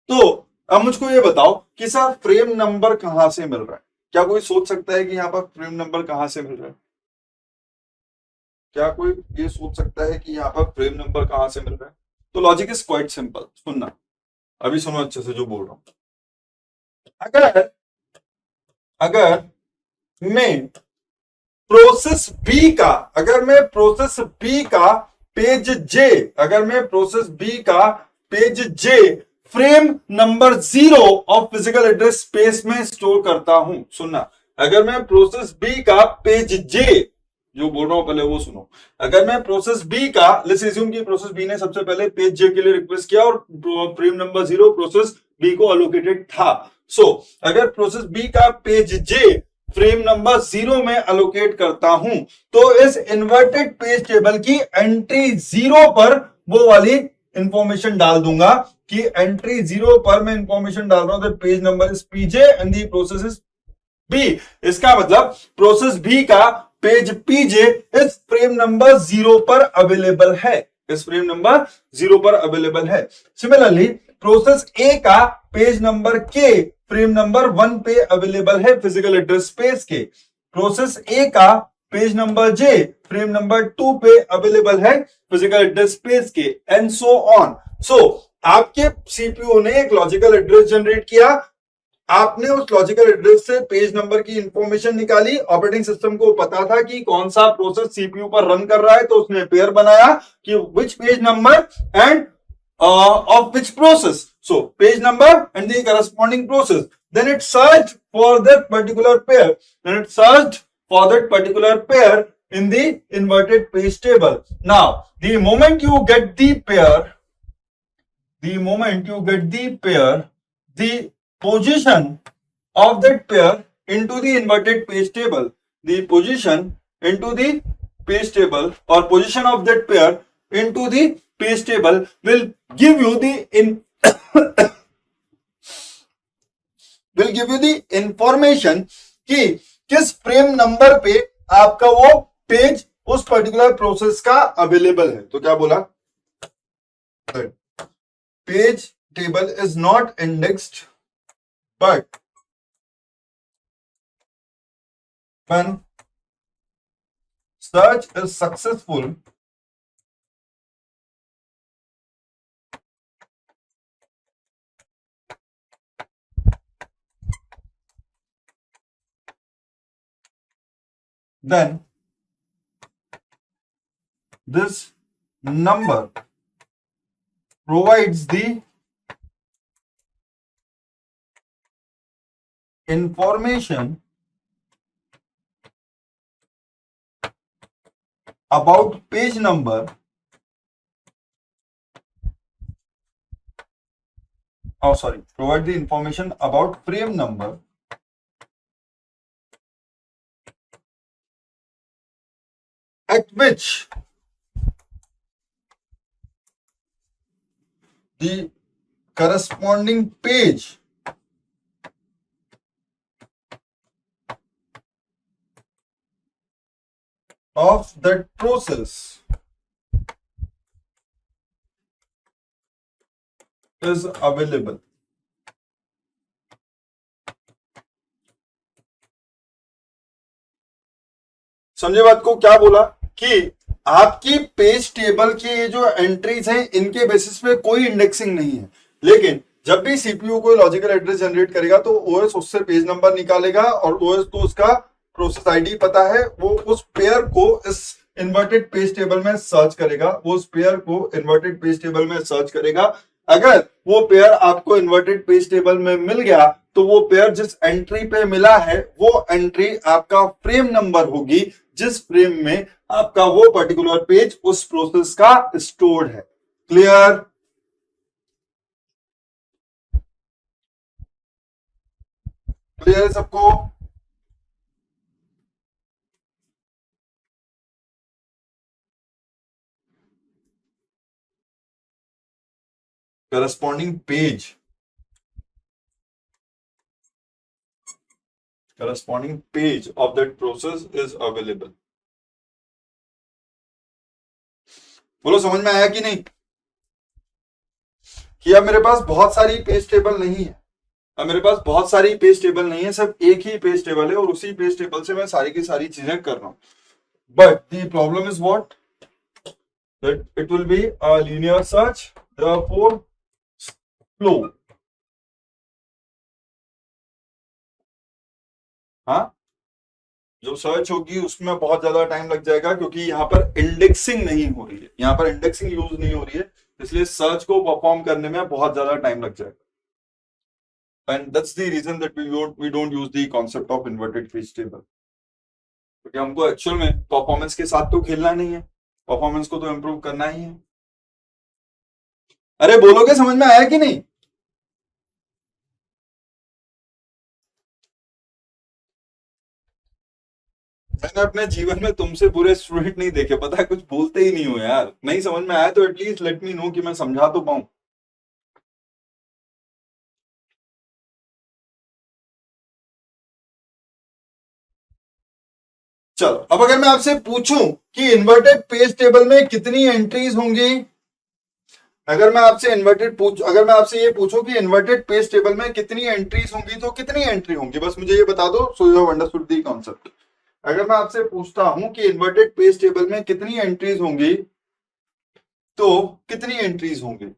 Speaker 1: तो अब मुझको ये बताओ कि सर फ्रेम नंबर कहां से मिल रहा है? क्या कोई सोच सकता है कि यहाँ पर फ्रेम नंबर कहां से मिल रहा है? क्या कोई ये सोच सकता है कि यहाँ पर फ्रेम नंबर कहां से मिल रहा है? तो लॉजिक इज क्वाइट सिंपल. सुनना, अभी सुनो अच्छे से जो बोल रहा हूं. अगर मैं प्रोसेस बी का, अगर मैं प्रोसेस बी का पेज जे, अगर मैं प्रोसेस बी का page J frame number 0 of physical address space में स्टोर करता हूं. सुनना, अगर मैं प्रोसेस बी का पेज जे, जो बोल रहा हूं पहले वो सुनो. अगर मैं प्रोसेस बी का, लेट्स अज्यूम कि प्रोसेस बी ने सबसे पहले पेज जे के लिए रिक्वेस्ट किया और फ्रेम नंबर 0 प्रोसेस बी को अलोकेटेड था. सो अगर प्रोसेस बी का पेज जे फ्रेम नंबर 0 में अलोकेट करता हूं तो इस इन्वर्टेड पेज टेबल की एंट्री 0 पर वो वाली इंफॉर्मेशन डाल दूंगा कि एंट्री 0 पर मैं इंफॉर्मेशन डाल रहा हूं, page number is PJ and the process is B. इसका मतलब प्रोसेस बी का पेज पीजे इस फ्रेम नंबर 0 पर अवेलेबल है, इस फ्रेम नंबर 0 पर अवेलेबल है. सिमिलरली प्रोसेस ए का पेज नंबर के फ्रेम नंबर 1 पे अवेलेबल है फिजिकल एड्रेस स्पेस के. प्रोसेस ए का पेज नंबर जे फ्रेम नंबर 2 पे अवेलेबल है फिजिकल एड्रेस स्पेस के, एंड सो ऑन. सो आपके सीपीयू ने एक लॉजिकल एड्रेस जनरेट किया, आपने उस लॉजिकल एड्रेस से पेज नंबर की इंफॉर्मेशन निकाली. ऑपरेटिंग सिस्टम को पता था कि कौन सा प्रोसेस सीपीयू पर रन कर रहा है, तो उसने पेयर बनाया कि which page number and of which process. So page number and the corresponding process. Then it searched for that particular pair. In the inverted page table. Now, the moment you get the pair, the position of that pair into the inverted page table, the position into the page table or position of that pair into the page table will give you the information कि किस frame number पे आपका वो page उस particular process का available है. तो क्या बोला? Page table is not indexed but when search is successful, then this number provides the information about page number provide the information about frame number at which the corresponding page of that process is available. समझे बात को? क्या बोला कि आपकी page table की ये जो एंट्रीज हैं इनके बेसिस पे कोई इंडेक्सिंग नहीं है, लेकिन जब भी सीपीयू कोई लॉजिकल एड्रेस जनरेट करेगा तो ओएस उससे पेज नंबर निकालेगा और ओएस को उसका प्रोसेस आईडी पता है, वो उस पेयर को इस इन्वर्टेड पेज टेबल में सर्च करेगा. अगर वो पेयर आपको इन्वर्टेड पेज टेबल में मिल गया तो वो पेयर जिस एंट्री पे मिला है वो एंट्री आपका फ्रेम नंबर होगी जिस फ्रेम में आपका वो पर्टिकुलर पेज उस प्रोसेस का स्टोर्ड है. क्लियर? क्लियर है सबको? corresponding page of that process is available. बोलो समझ में आया कि नहीं? कि अब मेरे पास बहुत सारी पेज टेबल नहीं है, सिर्फ एक ही पेज टेबल है और उसी पेज टेबल से मैं सारी की सारी चीजें कर रहा हूं. But the problem is what? That it will be a linear search, therefore slow. हाँ, जो सर्च होगी उसमें बहुत ज्यादा टाइम लग जाएगा क्योंकि यहाँ पर इंडेक्सिंग नहीं हो रही है, यूज नहीं हो रही है, इसलिए सर्च को परफॉर्म करने में बहुत ज्यादा टाइम लग जाएगा. And that's the reason that we don't use the concept of inverted page table, क्योंकि हमको एक्चुअल में परफॉर्मेंस के साथ तो खेलना नहीं है, परफॉर्मेंस को तो इंप्रूव करना ही है. अरे बोलोगे समझ में आया कि नहीं? मैंने अपने जीवन में तुमसे पूरे स्टूडेंट नहीं देखे, पता है, कुछ बोलते ही नहीं हो यार. नहीं समझ में आया तो एटलीस्ट लेट मी नो कि मैं समझा तो पाऊं. चलो, अब अगर मैं आपसे पूछूं कि इन्वर्टेड पेज टेबल में कितनी एंट्रीज होंगी, अगर मैं आपसे ये पूछूं कि इन्वर्टेड पेज टेबल में कितनी एंट्रीज होंगी तो कितनी एंट्री होंगी, बस मुझे ये बता दो. So you have understood the concept. अगर मैं आपसे पूछता हूं कि इन्वर्टेड पेज टेबल में कितनी एंट्रीज होंगी तो कितनी एंट्रीज होंगी?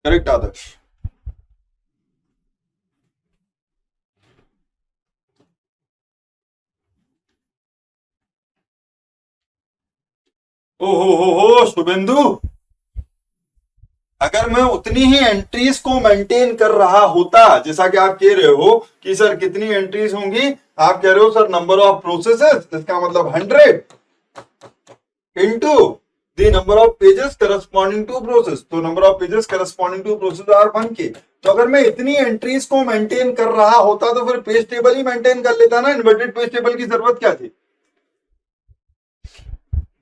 Speaker 1: करेक्ट आदर्श? ओ हो शुभेंदु, अगर मैं उतनी ही एंट्रीज को मेंटेन कर रहा होता, जैसा कि आप कह रहे हो कि सर कितनी एंट्रीज होंगी, आप कह रहे हो सर नंबर ऑफ प्रोसेसेस, इसका मतलब 100 into the number of pages corresponding to process, तो number of pages corresponding to process are 1K। तो अगर मैं इतनी एंट्रीज को मेंटेन कर रहा होता तो फिर पेज टेबल ही मेंटेन कर लेता ना, इन्वर्टेड पेज टेबल की जरूरत क्या थी?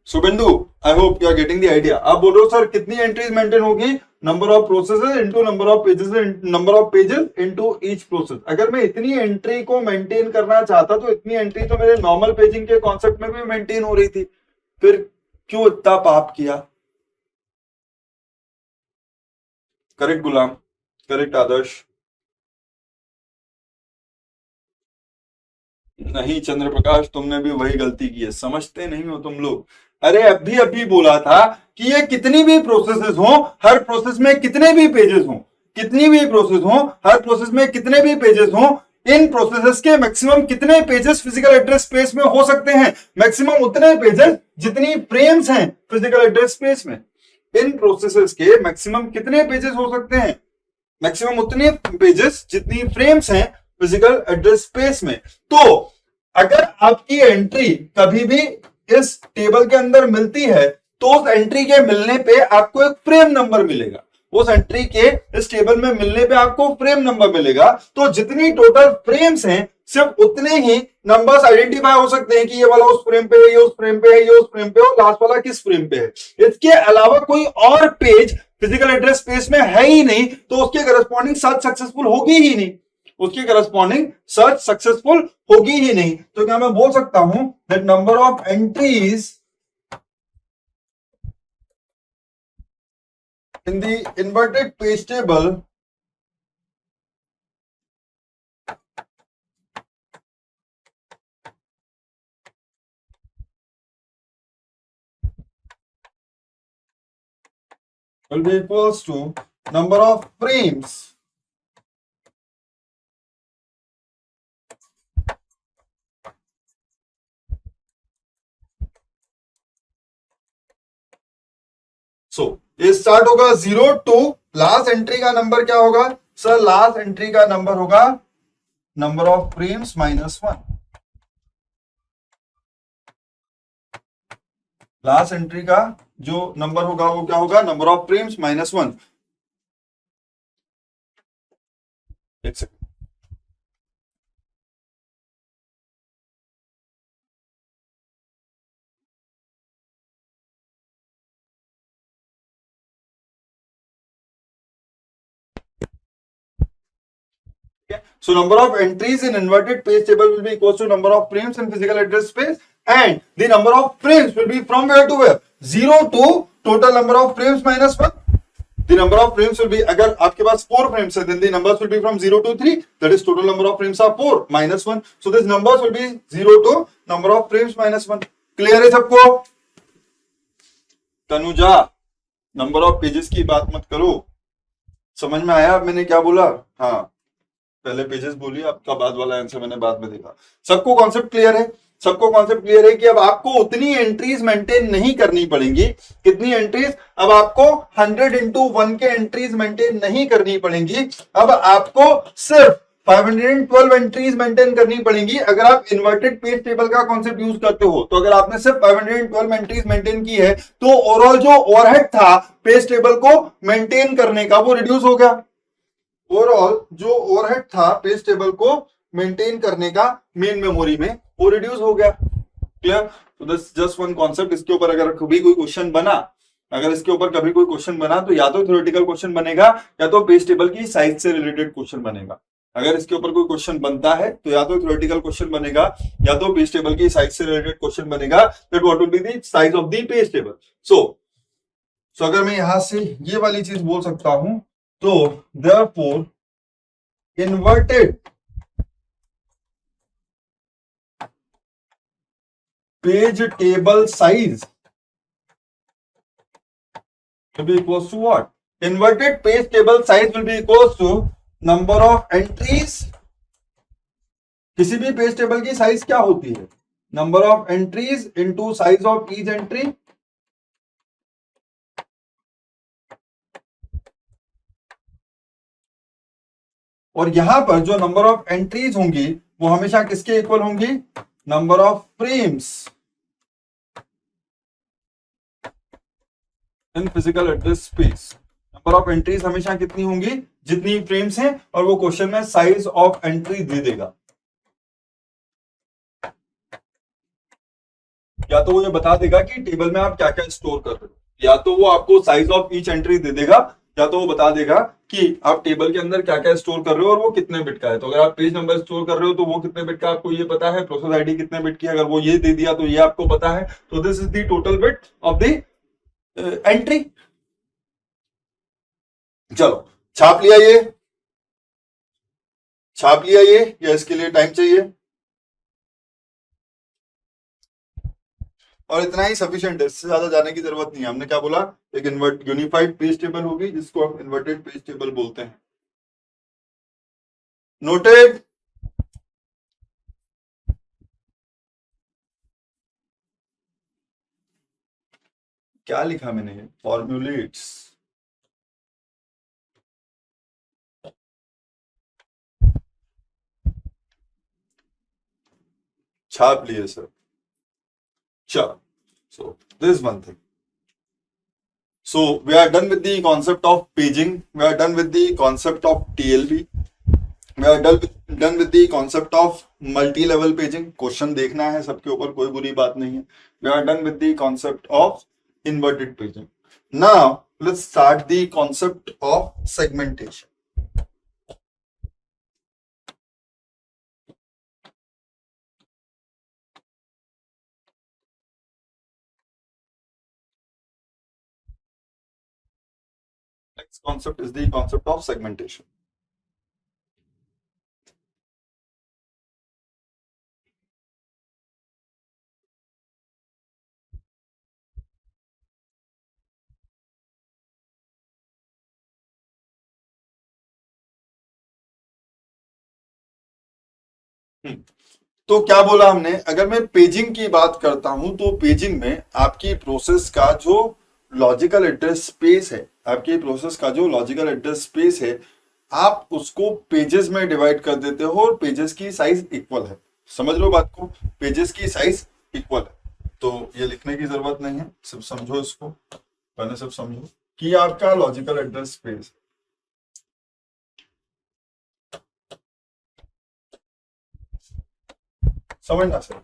Speaker 1: Shubhendu, I hope you are getting the idea. आप बोल रहे हो सर कितनी एंट्रीज मेंटेन होगी, number of processes into number of pages, number of pages into each process. अगर मैं इतनी एंट्री को मेंटेन करना चाहता तो इतनी एंट्री तो मेरे नॉर्मल पेजिंग के कॉन्सेप्ट में भी मेंटेन हो रही थी, फिर क्यों इतना पाप किया? करेक्ट गुलाम, करेक्ट आदर्श। नहीं चंद्र प्रकाश, तुमने भी वही गलती की है, समझते नहीं हो तुम लोग। अरे अभी अभी बोला था कि ये कितनी भी प्रोसेसेस हो, हर प्रोसेस में कितने भी पेजेस हो, कितनी भी प्रोसेस हो, हर प्रोसेस में कितने भी पेजेस हो, इन प्रोसेसेस के मैक्सिमम कितने पेजेस फिजिकल एड्रेस स्पेस में हो सकते हैं? मैक्सिमम उतने पेजेस जितनी फ्रेम्स हैं फिजिकल एड्रेस स्पेस में। इन प्रोसेसेस के मैक्सिमम कितने पेजेस हो सकते हैं? मैक्सिमम उतने पेजेस जितनी फ्रेम्स हैं फिजिकल एड्रेस स्पेस में। तो अगर आपकी एंट्री कभी भी इस टेबल के अंदर मिलती है तो उस एंट्री के मिलने पे आपको एक फ्रेम नंबर मिलेगा, उस एंट्री के इस टेबल में मिलने पे आपको फ्रेम नंबर मिलेगा। तो जितनी टोटल फ्रेम्स हैं सिर्फ उतने ही नंबर्स आइडेंटिफाई हो सकते हैं कि ये वाला उस फ्रेम पे है, ये उस फ्रेम पे है, ये उस फ्रेम पे है, और लास्ट वाला किस फ्रेम पे है। इसके अलावा कोई और पेज फिजिकल एड्रेस स्पेस में है ही नहीं, तो उसके करस्पॉन्डिंग सर्च सक्सेसफुल होगी ही नहीं, उसकी करस्पॉन्डिंग सर्च सक्सेसफुल होगी ही नहीं। तो क्या मैं बोल सकता हूं that number of entries in the inverted page table will be equals to number of frames ये स्टार्ट होगा 0 टू लास्ट एंट्री का नंबर क्या होगा सर? लास्ट एंट्री का नंबर होगा number of frames -1। Last entry का जो नंबर होगा वो क्या होगा? Number of frames -1। एक second, so number of entries in inverted page table will be equals to number of frames in physical address space, and the number of frames will be from where to where? 0 to total number of frames -1. The number of frames will be, अगर आपके पास 4 frames है, then the numbers will be from 0 to 3, that is total number of frames are 4 -1, so these numbers will be 0 to number of frames -1. Clear है सबको? Tanuja, number of pages की बात मत करो, समझ में आया मैंने क्या बोला? हाँ, पहले पेजेस बोलिए, आपका बाद वाला आंसर मैंने बाद में देखा। सबको कॉन्सेप्ट क्लियर है? सबको कॉन्सेप्ट क्लियर है कि अब आपको उतनी एंट्रीज मेंटेन नहीं करनी पड़ेंगी। कितनी एंट्रीज? अब आपको 100 इंटू 1 के एंट्रीज मेंटेन नहीं करनी पड़ेंगी, अब आपको सिर्फ 512 एंट्रीज मेंटेन करनी पड़ेंगी अगर आप इन्वर्टेड पेज टेबल का कॉन्सेप्ट यूज करते हो। तो अगर आपने सिर्फ 512 एंट्रीज मेंटेन की है तो ओवरऑल जो ओवरहेड था पेज टेबल को मेंटेन करने का वो रिड्यूस हो गया। ओवरऑल जो ओवरहेड था पेज टेबल को मेंटेन करने का मेन मेमोरी में वो रिड्यूस हो गया। क्लियर? तो दिस जस्ट वन कॉन्सेप्ट। इसके ऊपर अगर कभी कोई क्वेश्चन बना, अगर इसके ऊपर कभी कोई क्वेश्चन बना तो या तो थ्योरेटिकल क्वेश्चन बनेगा या तो पेज टेबल की साइज से रिलेटेड क्वेश्चन बनेगा। अगर इसके ऊपर कोई क्वेश्चन बनता है तो या तो थ्योरेटिकल क्वेश्चन बनेगा या तो पेज टेबल की साइज से रिलेटेड क्वेश्चन बनेगा, that what will be the size of the page table. So अगर मैं यहां से ये वाली चीज बोल सकता हूं तो therefore inverted page table size will be equals to what? Inverted page table size will be equal to number of entries. किसी भी पेज टेबल की साइज क्या होती है? Number of entries into size of each entry. और यहां पर जो नंबर ऑफ एंट्रीज होंगी वो हमेशा किसके इक्वल होंगी? Number of frames in physical address space. Number of entries हमेशा कितनी होंगी? जितनी फ्रेम्स हैं, और वो क्वेश्चन में साइज ऑफ एंट्री दे देगा। या तो वो ये बता देगा कि टेबल में आप क्या क्या स्टोर कर रहे हो, या तो वो आपको साइज ऑफ ईच एंट्री दे देगा, या तो वो बता देगा कि आप टेबल के अंदर क्या क्या स्टोर कर रहे हो और वो कितने बिट का है। तो अगर आप पेज नंबर स्टोर कर रहे हो तो वो कितने बिट का आपको ये पता है, प्रोसेस आईडी कितने बिट की, अगर वो ये दे दिया तो ये आपको पता है। तो this is the total bit of the entry. चलो छाप लिया ये, छाप लिया ये, या इसके लिए टाइम चाहिए? और इतना ही सफिशिएंट है, इससे ज्यादा जाने की जरूरत नहीं है। हमने क्या बोला? एक इन्वर्ट यूनिफाइड पेज टेबल होगी जिसको हम इन्वर्टेड पेज टेबल बोलते हैं। नोटेड? क्या लिखा मैंने? फॉर्मूलेट्स। छाप लिए सर। चलो, so this is one thing. So we are done with the concept of paging. We are done with the concept of TLB. We are done with the concept of multi-level paging. Question देखना है सबके ऊपर, कोई बुरी बात नहीं है। We are done with the concept of inverted paging. Now let's start the concept of segmentation. Next concept is the concept of segmentation. तो क्या बोला हमने? अगर मैं पेजिंग की बात करता हूं तो पेजिंग में आपकी प्रोसेस का जो लॉजिकल एड्रेस स्पेस है, आपकी प्रोसेस का जो लॉजिकल एड्रेस स्पेस है, आप उसको पेजेस में डिवाइड कर देते हो और पेजेस की साइज इक्वल है। समझ लो बात को, पेजेस की साइज इक्वल है। तो ये लिखने की जरूरत नहीं है, सिर्फ समझो इसको, पहले सिर्फ समझो कि आपका लॉजिकल एड्रेस स्पेस, समझना सर,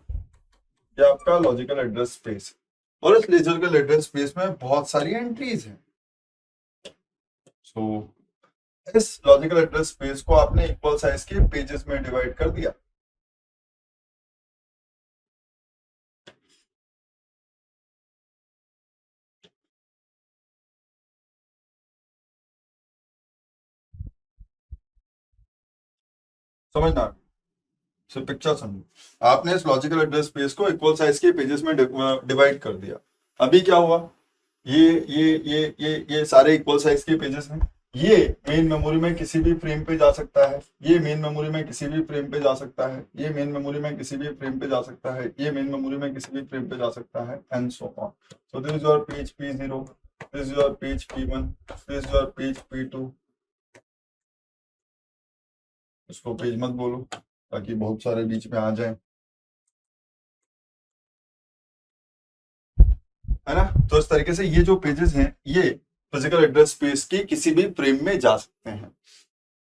Speaker 1: ये आपका लॉजिकल एड्रेस स्पेस है, और इस लॉजिकल एड्रेस स्पेस में बहुत सारी एंट्रीज हैं। सो इस लॉजिकल एड्रेस स्पेस को आपने इक्वल साइज के पेजेस में डिवाइड कर दिया। समझना, सिर्फ पिक्चर समझो। आपने इस लॉजिकल एड्रेस स्पेस को इक्वल साइज के पेजेस में डिवाइड कर दिया। अभी क्या हुआ? ये सारे इक्वल साइज के पेजेस हैं। ये मेन मेमोरी में किसी भी फ्रेम पे जा सकता है, ये मेन मेमोरी में किसी भी फ्रेम पे जा सकता है, ये मेन मेमोरी में किसी भी फ्रेम पे जा सकता है, ये मेन मेमोरी में किसी भी फ्रेम पे जा सकता है, and so on. So this is your page P0, this is your page P1, this is your page P2। इसको पेज मत बोलो ताकि बहुत सारे बीच में आ जाए, है ना? तो इस तरीके से ये जो पेजेस हैं ये फिजिकल एड्रेस स्पेस की किसी भी फ्रेम में जा सकते हैं।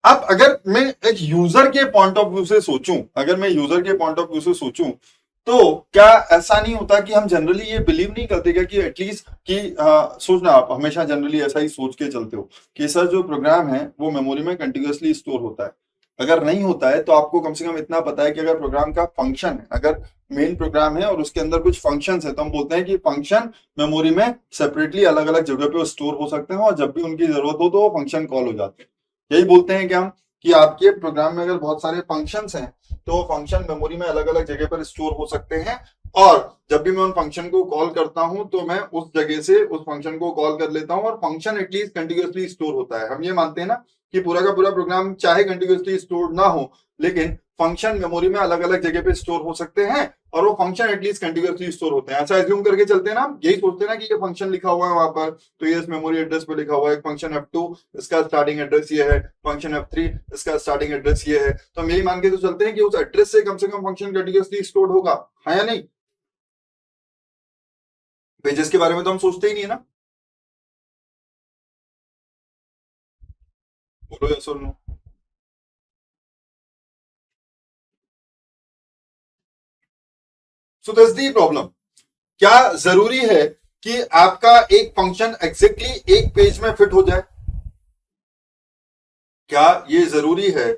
Speaker 1: अब अगर मैं एक यूजर के पॉइंट ऑफ व्यू से सोचूं, अगर मैं यूजर के पॉइंट ऑफ व्यू से सोचूं, तो क्या ऐसा नहीं होता कि हम जनरली ये बिलीव नहीं करते क्या कि एटलीस्ट कि सोचना, आप हमेशा जनरली ऐसा ही सोच के चलते हो कि सर जो प्रोग्राम है वो मेमोरी में कंटिन्यूअसली स्टोर होता है। अगर नहीं होता है तो आपको कम से कम इतना पता है कि अगर प्रोग्राम का फंक्शन है, अगर मेन प्रोग्राम है और उसके अंदर कुछ फंक्शंस है, तो हम बोलते हैं कि फंक्शन मेमोरी में सेपरेटली अलग अलग जगह पे स्टोर हो सकते हैं, और जब भी उनकी जरूरत हो तो वो फंक्शन कॉल हो जाते हैं। यही बोलते हैं क्या हम कि आपके प्रोग्राम में अगर बहुत सारे फंक्शंस हैं तो फंक्शन मेमोरी में अलग अलग जगह पर स्टोर हो सकते हैं, और जब भी मैं उन फंक्शन को कॉल करता हूं तो मैं उस जगह से उस फंक्शन को कॉल कर लेता हूं, और फंक्शन एटलीस्ट कंटिन्यूअसली स्टोर होता है। हम ये मानते हैं ना कि पूरा का पूरा प्रोग्राम चाहे कंटिन्यूअसली स्टोर ना हो, लेकिन फंक्शन मेमोरी में अलग अलग जगह पे स्टोर हो सकते हैं, और वो फंक्शन एटलीस्ट कंटिन्यूअसली स्टोर होते हैं। ऐसा एज्यूम करके चलते हैं ना, यही सोचते हैं ना कि ये फंक्शन लिखा हुआ है वहां पर, तो ये इस मेमोरी एड्रेस पे लिखा हुआ है। फंक्शन F2 इसका स्टार्टिंग एड्रेस ये है, फंक्शन F3 इसका स्टार्टिंग एड्रेस ये है। तो हम यही मान के तो चलते हैं कि उस एड्रेस से कम फंक्शन कंटिन्यूअसली स्टोर होगा, है या नहीं? पेजेस के बारे में तो हम सोचते ही नहीं है ना। बोलो यस और no. So that's the problem. क्या जरूरी है कि आपका एक फंक्शन एग्जैक्टली एक पेज में फिट हो जाए? क्या ये जरूरी है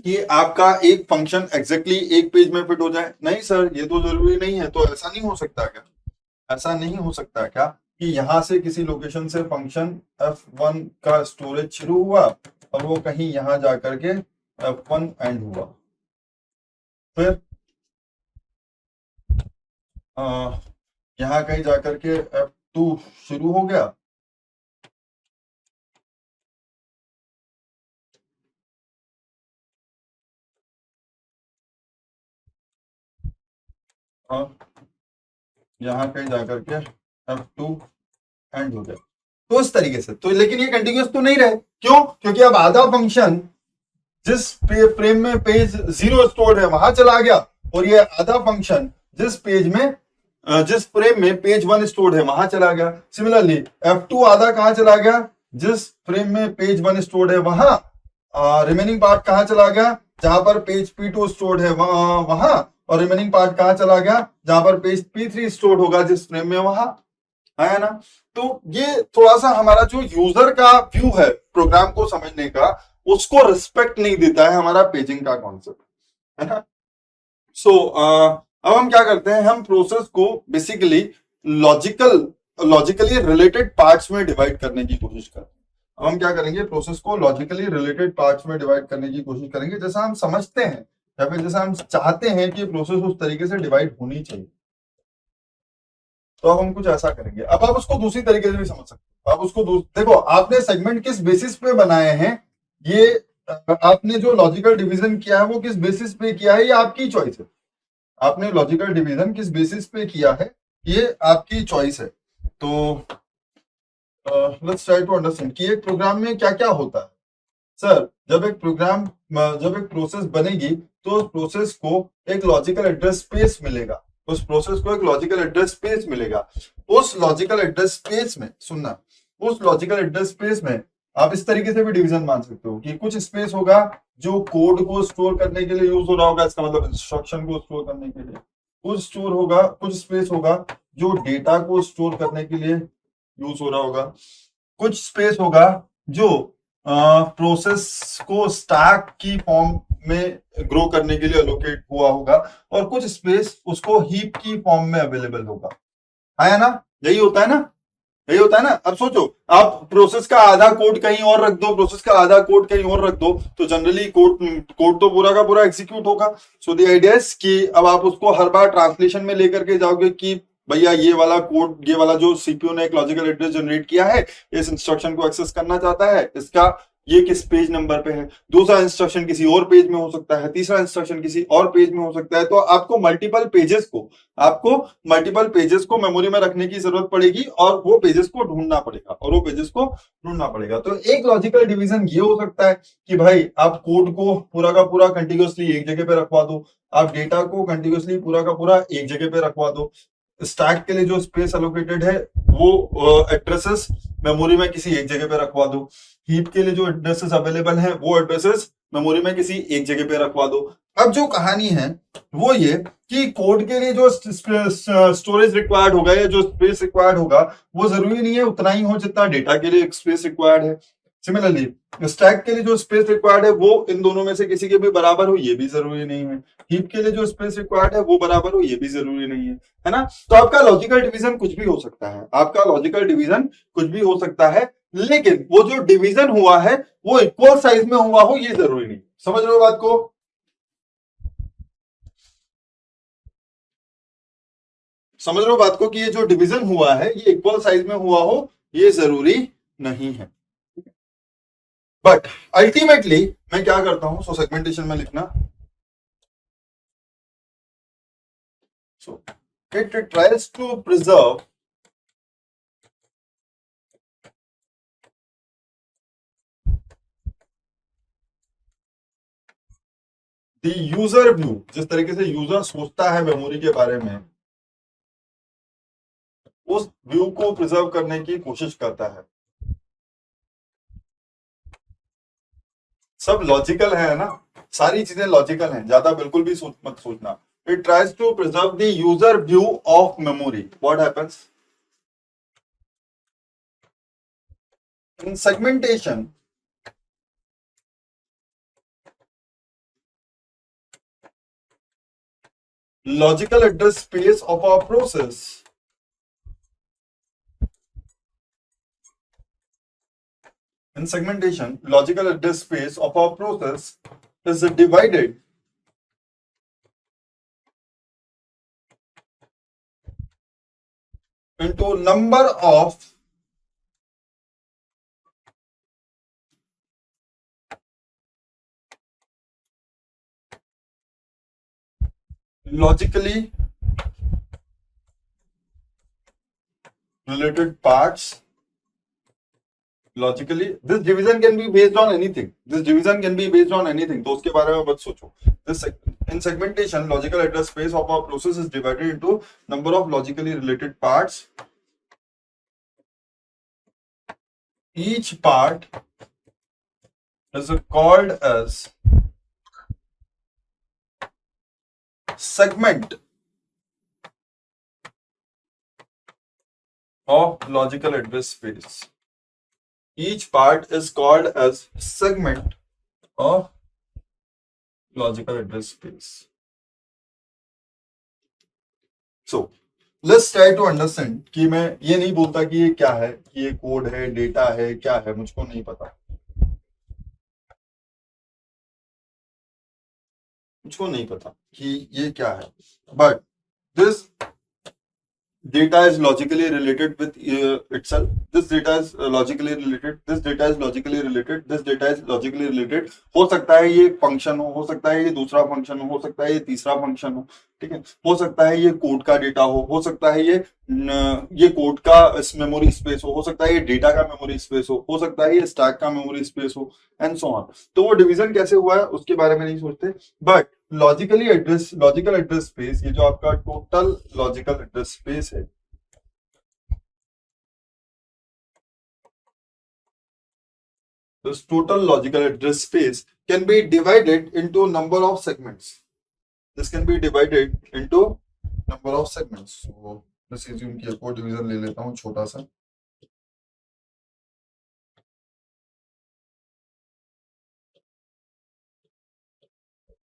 Speaker 1: कि आपका एक फंक्शन एग्जैक्टली एक पेज में फिट हो जाए? नहीं सर, ये तो जरूरी नहीं है। तो ऐसा नहीं हो सकता क्या? ऐसा नहीं हो सकता क्या कि यहां से किसी लोकेशन से फंक्शन F1 का स्टोरेज शुरू हुआ और वो कहीं यहां जाकर के F1 एंड हुआ, फिर यहां कहीं जाकर के F2 शुरू हो गया, और यहां कहीं जाकर के F2 एंड हो गया। तो इस तरीके से तो, लेकिन ये कंटिन्यूस तो नहीं रहे। क्यों? क्योंकि अब आधा फंक्शन जिस फ्रेम में पेज 0 स्टोर्ड है वहां चला गया, और ये आधा फंक्शन जिस पेज में जिस फ्रेम में पेज 1 स्टोर्ड है वहां चला गया। सिमिलरली F2 आधा कहां चला गया? जिस फ्रेम में पेज 1 स्टोर्ड है वहां। रिमेनिंग पार्ट कहां चला गया? जहां पर पेज P2 स्टोर्ड है वहां। और रिमेनिंग पार्ट कहां चला गया? जहां पर पेज P3 स्टोर्ड होगा जिस फ्रेम में वहां, है ना। तो ये थोड़ा सा हमारा जो यूजर का व्यू है प्रोग्राम को समझने का, उसको रिस्पेक्ट नहीं देता है हमारा पेजिंग का कॉन्सेप्ट, है ना। सो अब हम क्या करते हैं, हम प्रोसेस को बेसिकली लॉजिकली रिलेटेड पार्ट्स में डिवाइड करने की कोशिश करते हैं। अब हम क्या करेंगे, प्रोसेस को लॉजिकली रिलेटेड पार्ट्स में डिवाइड करने की कोशिश करेंगे, जैसा हम समझते हैं या फिर जैसा हम चाहते हैं कि प्रोसेस उस तरीके से डिवाइड होनी चाहिए। तो अब हम कुछ ऐसा करेंगे। अब आप उसको दूसरी तरीके से भी समझ सकते हो। आप उसको देखो, आपने सेगमेंट किस बेसिस पे बनाए हैं, ये आपने जो लॉजिकल डिवीजन किया है वो किस बेसिस पे किया है, ये आपकी चॉइस है। आपने लॉजिकल डिवीजन किस बेसिस पे किया है, ये आपकी चॉइस है। तो लेट्स ट्राई टू अंडरस्टैंड कि एक प्रोग्राम में क्या क्या होता है। सर, जब एक प्रोसेस बनेगी तो उस प्रोसेस को एक लॉजिकल एड्रेस स्पेस मिलेगा। उस प्रोसेस को एक लॉजिकल एड्रेस स्पेस मिलेगा। उस लॉजिकल एड्रेस स्पेस में, सुनना, उस लॉजिकल एड्रेस स्पेस में आप इस तरीके से भी डिवीजन मान सकते हो कि कुछ स्पेस होगा जो कोड को स्टोर करने के लिए यूज हो रहा होगा, इसका मतलब इंस्ट्रक्शन को स्टोर करने के लिए। कुछ स्पेस होगा जो डेटा को स्टोर करने के लिए यूज हो रहा होगा। कुछ स्पेस होगा जो प्रोसेस को स्टैक की फॉर्म में ग्रो करने के लिए एलोकेट हुआ होगा, और कुछ स्पेस उसको हीप की फॉर्म में अवेलेबल होगा, है ना। यही होता है ना, यही होता है ना। अब सोचो, आप प्रोसेस का आधा कोड कहीं और रख दो, प्रोसेस का आधा कोड कहीं और रख दो, तो जनरली कोड तो पूरा का पूरा एग्जीक्यूट होगा। सो द आइडिया इज कि अब आप उसको हर बार ट्रांसलेशन में लेकर के जाओगे कि भैया ये वाला कोड, ये वाला जो सीपीयू ने एक लॉजिकल एड्रेस जनरेट किया है, इस इंस्ट्रक्शन को एक्सेस करना चाहता है, इसका ये किस पेज नंबर पे है, दूसरा इंस्ट्रक्शन किसी और पेज में हो सकता है, तीसरा इंस्ट्रक्शन किसी और पेज में हो सकता है। तो आपको मल्टीपल पेजेस को मेमोरी में रखने की जरूरत पड़ेगी, और वो पेजेस को ढूंढना पड़ेगा। तो एक लॉजिकल डिवीजन ये हो सकता है कि भाई आप कोड को पूरा का पूरा कंटिन्यूअसली एक जगह पे रखवा दो, आप डेटा को कंटिन्यूअसली पूरा का पूरा एक जगह पे रखवा दो। स्टैक के लिए जो स्पेस एलोकेटेड है वो एड्रेसेस मेमोरी में किसी एक जगह पे रखवा दो। हीप के लिए जो एड्रेसेस अवेलेबल हैं वो एड्रेसेस मेमोरी में किसी एक जगह पे रखवा दो। अब जो कहानी है वो ये कि कोड के लिए जो स्टोरेज रिक्वायर्ड होगा या जो स्पेस रिक्वायर्ड होगा, वो जरूरी नहीं है उतना ही हो जितना डेटा के लिए स्पेस रिक्वायर्ड है। सिमिलरली स्टैक के लिए जो स्पेस रिक्वायर्ड है वो इन दोनों में से किसी के भी बराबर हो, ये भी जरूरी नहीं है। हीप के लिए जो स्पेस रिक्वायर्ड है वो बराबर हो, ये भी जरूरी नहीं है ना। तो आपका लॉजिकल डिवीजन कुछ भी हो सकता है, आपका लॉजिकल डिवीजन कुछ भी हो सकता है, लेकिन वो जो डिवीजन हुआ है वो इक्वल साइज में हुआ हो, ये जरूरी नहीं। समझ रहे हो बात को? समझ रहे हो बात को कि ये जो डिवीजन हुआ है ये इक्वल साइज में हुआ हो ये जरूरी नहीं है, बट अल्टीमेटली मैं क्या करता हूं, सो सेगमेंटेशन में लिखना, so it tries to preserve the user view, जिस तरीके से यूजर सोचता है मेमोरी के बारे में उस व्यू को प्रिजर्व करने की कोशिश करता है। सब लॉजिकल है ना, सारी चीजें लॉजिकल हैं, ज्यादा बिल्कुल भी मत सोचना। It tries to preserve the user view of memory, what happens in segmentation, logical address space of our process in segmentation, logical address space of our process is divided into number of logically related parts. Logically, this division can be based on anything. This division can be based on anything. तो उसके बारे में मत सोचो. This in segmentation, logical address space of our process is divided into number of logically related parts. Each part is called as segment of logical address space. Each part is called as segment of logical address space. So let's try to understand कि मैं ये नहीं बोलता कि ये क्या है, कि ये कोड है, डेटा है, क्या है, मुझको नहीं पता, मुझको नहीं पता कि ये क्या है, but this data is logically related with itself. This data is logically related, this data is logically related, this data is logically related. हो सकता है ये फंक्शन हो सकता है ये दूसरा फंक्शन हो सकता है ये तीसरा फंक्शन हो, ठीक है, हो सकता है ये कोड का डेटा हो सकता है ये कोड का मेमोरी स्पेस हो सकता है ये डेटा का मेमोरी स्पेस हो सकता है ये स्टैक का मेमोरी स्पेस हो, एंड सो ऑन। तो वो डिवीजन कैसे हुआ है उसके बारे में नहीं सोचते, बट लॉजिकल एड्रेस स्पेस, ये जो आपका टोटल लॉजिकल एड्रेस स्पेस है, this total logical address space can be divided into number of segments. This can be divided into number of segments. So let's assume कि एक और division ले लेता हूँ छोटा सा,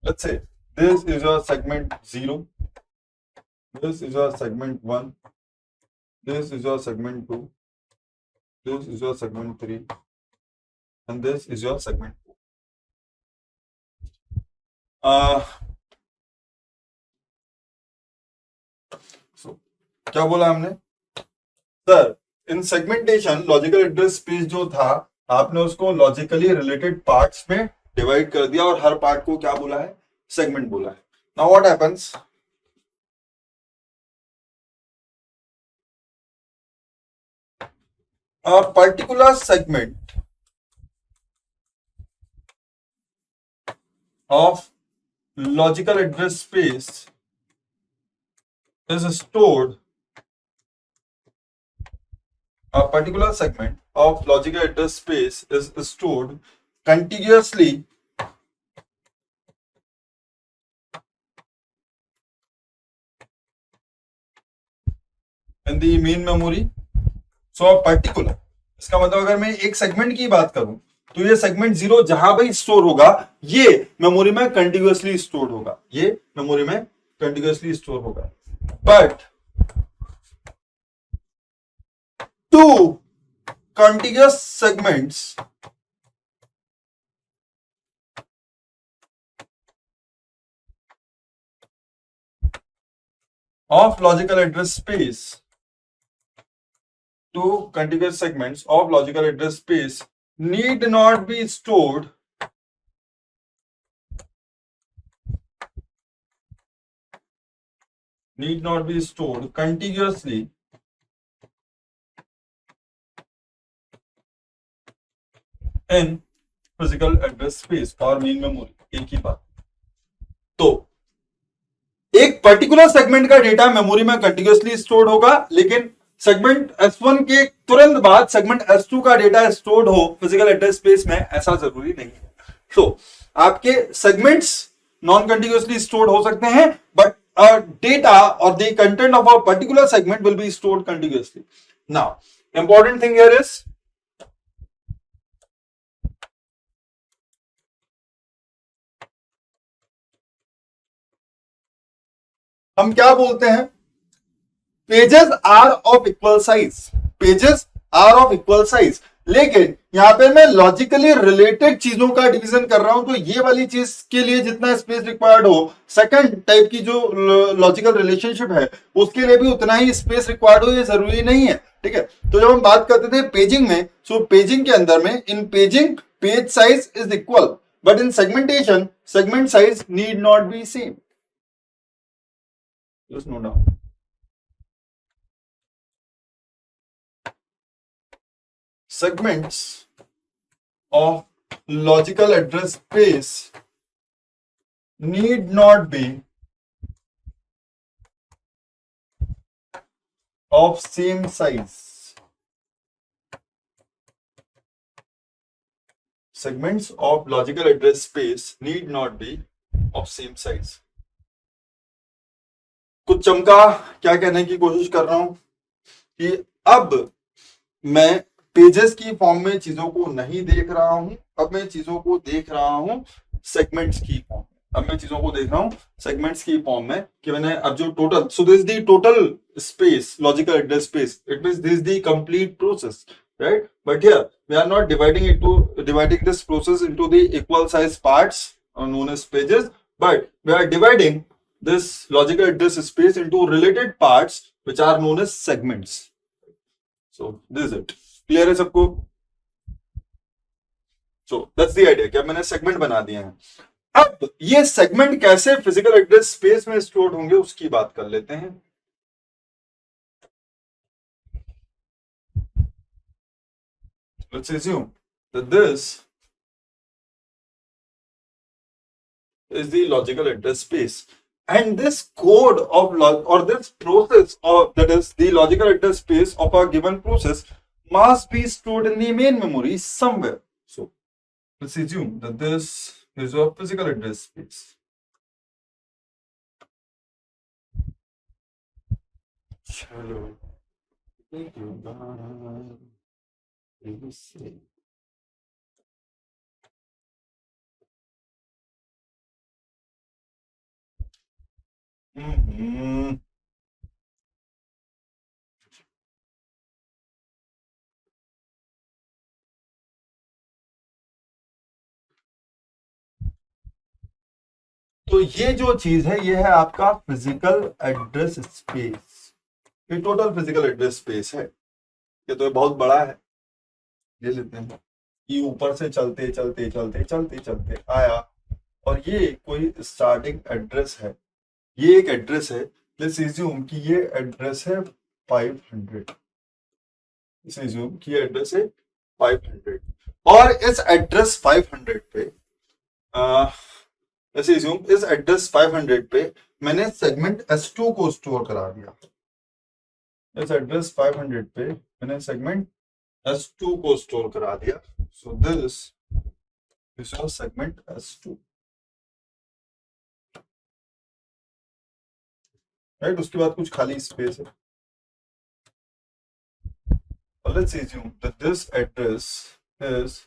Speaker 1: let's say this is your segment 0, this is your segment 1, this is your segment 2, this is your segment 3, and this is your segment 4. So क्या बोला हमने सर, इन सेगमेंटेशन लॉजिकल एड्रेस स्पेस जो था आपने उसको लॉजिकली रिलेटेड पार्ट्स में divide कर दिया और हर पार्ट को क्या बोला है, सेगमेंट बोला है। Now what happens, a particular segment of logical address space is stored, a particular segment of logical address space is stored contiguously in the main memory. So a particular, इसका मतलब अगर मैं एक सेगमेंट की बात करूं तो ये सेगमेंट 0 जहां भी स्टोर होगा ये मेमोरी में कंटिन्यूअसली स्टोर होगा, ये मेमोरी में कंटिन्यूअसली स्टोर होगा, but two contiguous segments of logical address space to contiguous segments of logical address space need not be stored contiguously in physical address space और main memory. एक ही बात। तो एक particular segment का data memory में continuously stored होगा, लेकिन segment S1 के तुरंत बाद सेगमेंट S2 का डेटा स्टोर्ड हो फिजिकल एड्रेस स्पेस में, ऐसा जरूरी नहीं है। तो आपके सेगमेंट्स नॉन कंटिन्यूअसली स्टोर्ड हो सकते हैं, बट डेटा और the content of a particular segment will be stored continuously. Now important thing here is, हम क्या बोलते हैं, pages are of equal size, pages are of equal size, लेकिन यहां पे मैं लॉजिकली रिलेटेड चीजों का डिवीजन कर रहा हूं, तो ये वाली चीज के लिए जितना स्पेस रिक्वायर्ड हो, सेकंड टाइप की जो लॉजिकल रिलेशनशिप है उसके लिए भी उतना ही स्पेस रिक्वायर्ड हो, ये जरूरी नहीं है। ठीक है, तो जब हम बात करते थे पेजिंग में, सो पेजिंग के अंदर में, in paging page size is equal, but in segmentation segment size need not be same. Just note down. Segments of logical address space need not be of same size. Segments of logical address space need not be of same size. कुछ चमका क्या कहने की कोशिश कर रहा हूं कि अब मैं पेजेस की फॉर्म में चीजों को नहीं देख रहा हूं, अब मैं चीजों को देख रहा हूं सेगमेंट्स की फॉर्म में। अब मैं चीजों को देख रहा हूं सेगमेंट्स की फॉर्म में, कि मैंने अब जो total, so this the total space logical address space, it means this the complete process, right? But here we are not dividing this process into the equal size parts known as pages, but we are dividing this logical address space into related parts which are known as segments. So this is it. Clear है सबको? So that's the idea कि अब मैंने segment बना दिए हैं। अब ये सेगमेंट कैसे फिजिकल एड्रेस स्पेस में स्टोर होंगे उसकी बात कर लेते हैं। Let's assume that this is the logical address space. And this code of or this process of, that is the logical address space of a given process, must be stored in the main memory somewhere. So let's assume that this is a physical address space. Hello. Thank you. तो ये जो चीज है ये है आपका physical address space, ये total physical address space है। ये तो बहुत बड़ा है, ले लेते हैं। ये ऊपर से चलते चलते चलते चलते चलते आया और ये कोई स्टार्टिंग एड्रेस है, ये एक एड्रेस है। लेट्स अज्यूम कि ये एड्रेस है 500, लेट्स अज्यूम कि ये एड्रेस है 500 और इस एड्रेस 500 पे ऐसे assume इस एड्रेस 500 पे मैंने सेगमेंट S2 को स्टोर करा दिया। इस एड्रेस 500 पे मैंने सेगमेंट S2 को स्टोर करा दिया। सो this is your segment S2, right? उसके बाद कुछ खाली स्पेस है। Let's assume that this address is,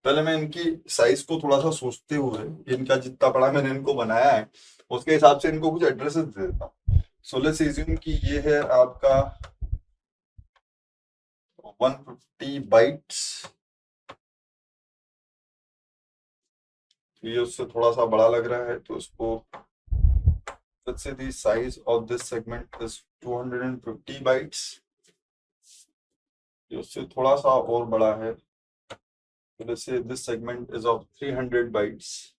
Speaker 1: पहले मैं इनकी साइज को थोड़ा सा सोचते हुए, इनका जितना बड़ा मैंने इनको बनाया है उसके हिसाब से इनको कुछ एड्रेसेस दे देता हूँ। सो लेट्स अज्यूम कि ये है आपका 150 बाइट्स, ये उससे थोड़ा सा बड़ा लग रहा है तो इसको let's say the size of this segment is 250 bytes, ये उससे थोड़ा सा और बड़ा है, so let's say this segment is of 300 bytes,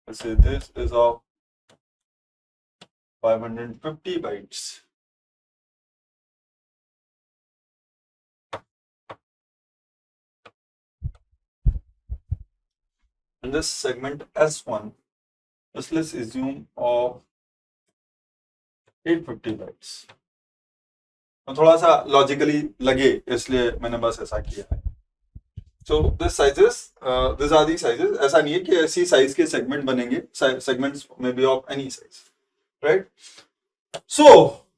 Speaker 1: let's say this is of 550 bytes. And this segment S1, let's assume of 850 bytes. तो थोड़ा सा लॉजिकली लगे इसलिए मैंने बस ऐसा किया है. So this sizes, these are the sizes. ऐसा नहीं है कि ऐसी साइज के सेगमेंट बनेंगे, segments may be of any size, right? So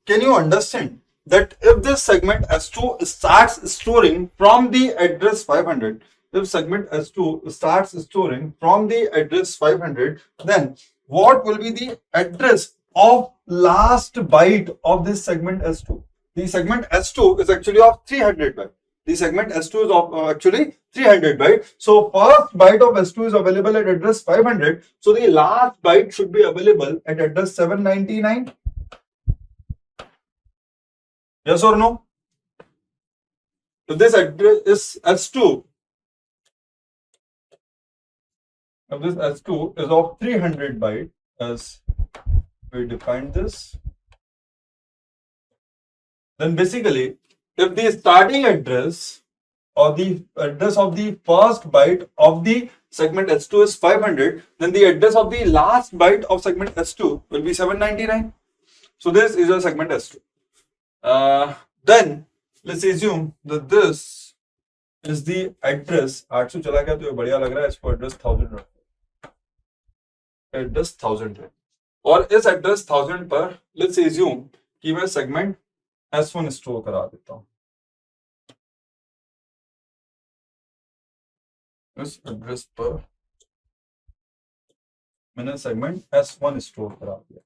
Speaker 1: can you understand that if this segment S2 starts storing from the address 500, if segment S2 starts storing from the address 500, then what will be the address of last byte of this segment S2? The segment S2 is actually of 300 byte. The segment S2 is of actually 300 byte. So first byte of S2 is available at address 500. So the last byte should be available at address 799. Yes or no? If this address is S2, if this S2 is of 300 byte, as we defined this, then basically if the starting address or the address of the first byte of the segment S2 is 500, then the address of the last byte of segment S2 will be 799. So this is a segment S2. Then let's assume that this is the address. 800 चला गया तो ये बढ़िया लग रहा है, इसको address 1000 रखो, एड्रेस 1000 है, और इस एड्रेस 1000 पर लेट्स assume कि मैं सेगमेंट S1 स्टोर करा देता हूं. इस एड्रेस पर मैंने सेगमेंट S1 स्टोर करा दिया.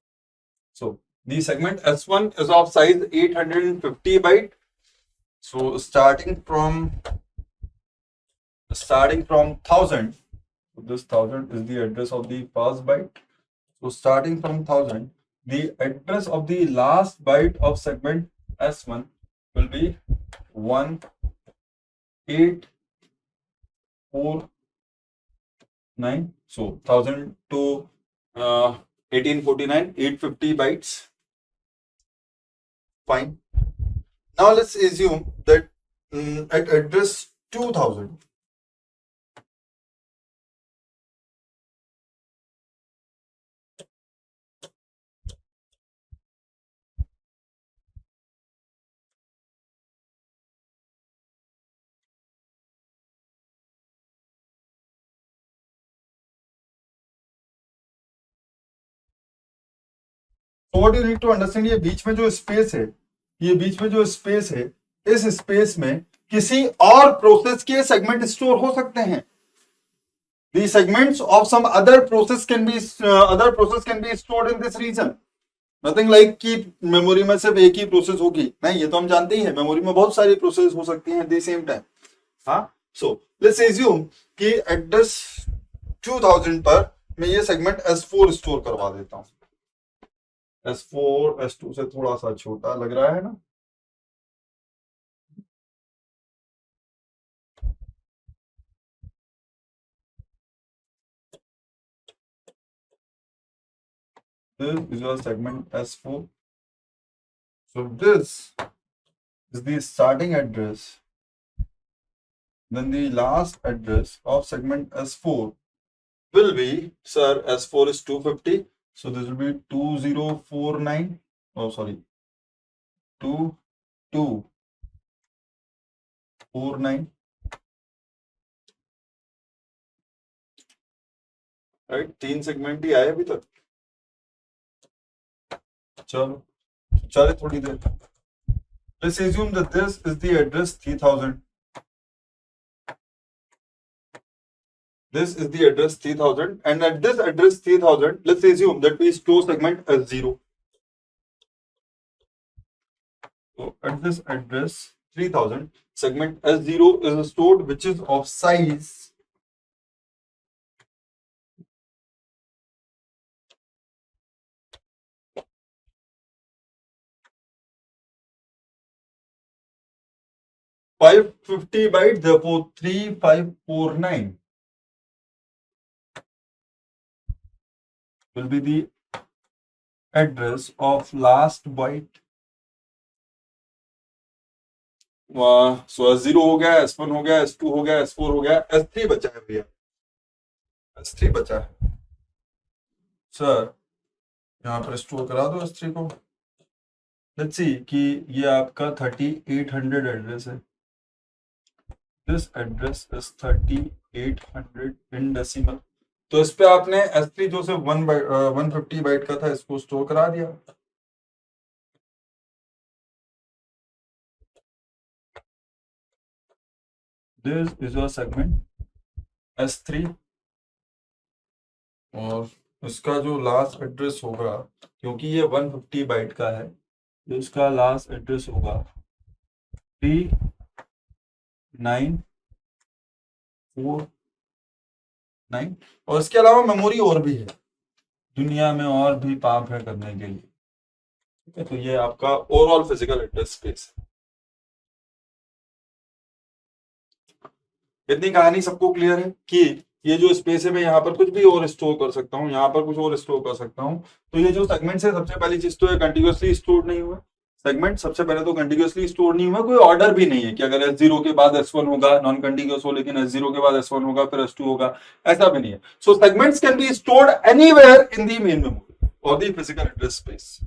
Speaker 1: So the segment S1 is of size 850 byte. So starting from 1000, so this 1000 is the address of the first byte. So starting from 1000, the address of the last byte of segment S1 will be 1849. So 1000 to 1849, 850 bytes. Fine. Now let's assume that at address 2000, so what you need to understand, ये बीच में जो space है, ये बीच में जो space है, इस space में किसी और प्रोसेस के सेगमेंट स्टोर हो सकते हैं. The segments of some other process can be stored in this region. Nothing like कि मेमोरी में सिर्फ एक ही प्रोसेस होगी, नहीं, ये तो हम जानते ही हैं, मेमोरी में बहुत सारी प्रोसेस हो सकती हैं एट द सेम टाइम. हाँ, सो लेट्स एज्यूम कि एड्रेस 2000 पर मैं ये सेगमेंट S4 स्टोर करवा देता हूं. S4 S2 से थोड़ा सा छोटा लग रहा है ना. This is your segment S4. So this is the starting address. Then the last address of segment S4 will be, sir, S4 is 250. So this will be 2049. Oh, sorry, 2249. Right? 3 segment ही आए अभी तक. चलो चले थोड़ी देर. Let's assume that this is the address 3000. This is the address 3000, and at this address 3000, let's assume that we store segment S0. So at this address 3000, segment S0 is stored, which is of size 550 byte, therefore 3549 will be the address of last byte. So S0 हो गया, S1 हो गया, S2 हो गया, S4 हो गया, S3 बचा है भैया, S3 बचा है सर, यहाँ पर स्टोर करा दो S3 को। लेट्स सी कि ये आपका 3800 एड्रेस है, this address is 3800 in decimal. तो इस पे आपने S3 जो से 150 बाइट का था इसको स्टोर करा दिया। This is your segment S3 और इसका जो लास्ट एड्रेस होगा, क्योंकि ये 150 बाइट का है, तो इसका लास्ट एड्रेस होगा 3949। और इसके अलावा मेमोरी और भी है, दुनिया में और भी पाप है करने के लिए, ठीक है। तो ये आपका ओवरऑल फिजिकल एड्रेस स्पेस है। इतनी कहानी सबको क्लियर है कि ये जो स्पेस है मैं यहाँ पर कुछ भी और स्टोर कर सकता हूँ, यहाँ पर कुछ और स्टोर कर सकता हूँ। तो ये जो सेगमेंट है, सबसे पहली चीज तो ये कंटिन्यूअसली स्टोर नहीं हुआ सेगमेंट, सबसे पहले तो कंटिन्यूअसली स्टोर नहीं हुआ, कोई ऑर्डर भी नहीं है कि अगर S0 के बाद S1 होगा नॉन कंटिन्यूअस हो, लेकिन S0 के बाद S1 होगा फिर S2 होगा, ऐसा भी नहीं है। So segments can be stored anywhere in the main memory और the physical address space.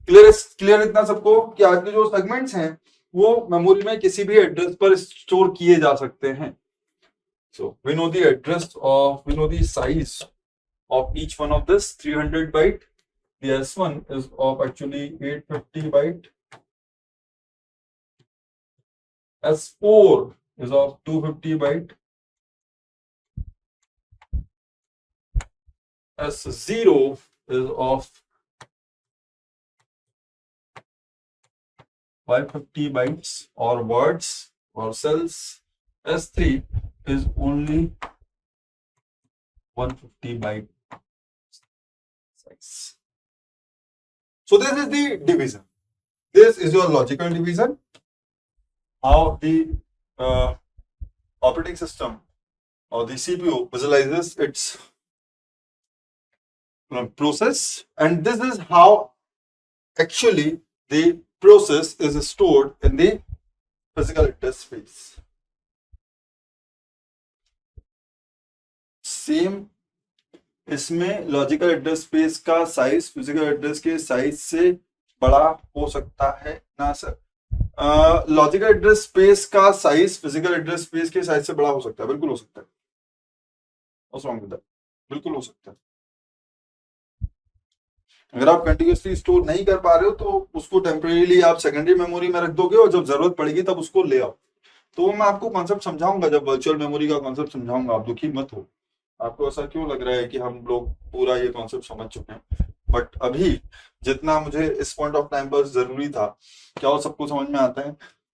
Speaker 1: Clear इतना सबको कि आज के जो सेगमेंट्स हैं वो मेमोरी में किसी भी एड्रेस पर स्टोर किए जा सकते हैं। So we know the size of each one of this 300 byte. The S1 is of actually 850 byte. S4 is of 250 byte. S0 is of 550 bytes or words or cells. S3 is only 150 byte size. So this is the division. This is your logical division. How the operating system or the CPU visualizes its process, and this is how actually the process is stored in the physical address space. Same इसमें logical address space का size physical address के size से बड़ा हो सकता है ना sir? Logical address space का साइज फिजिकल एड्रेस स्पेस के साइज से बड़ा हो सकता है, बिल्कुल हो सकता है। बिल्कुल हो सकता है। अगर आप कंटिन्यूअसली स्टोर नहीं कर पा रहे हो तो उसको टेम्परेरीली आप सेकेंडरी मेमोरी में रख दोगे और जब जरूरत पड़ेगी तब उसको ले आओ। तो मैं आपको कॉन्सेप्ट समझाऊंगा, जब वर्चुअल मेमोरी का कॉन्सेप्ट समझाऊंगा, आप दुखी मत हो। आपको ऐसा क्यों लग रहा है कि हम लोग पूरा ये कॉन्सेप्ट समझ चुके हैं, बट अभी जितना मुझे इस पॉइंट ऑफ टाइम पर जरूरी था, क्या वो सबको समझ में आता है?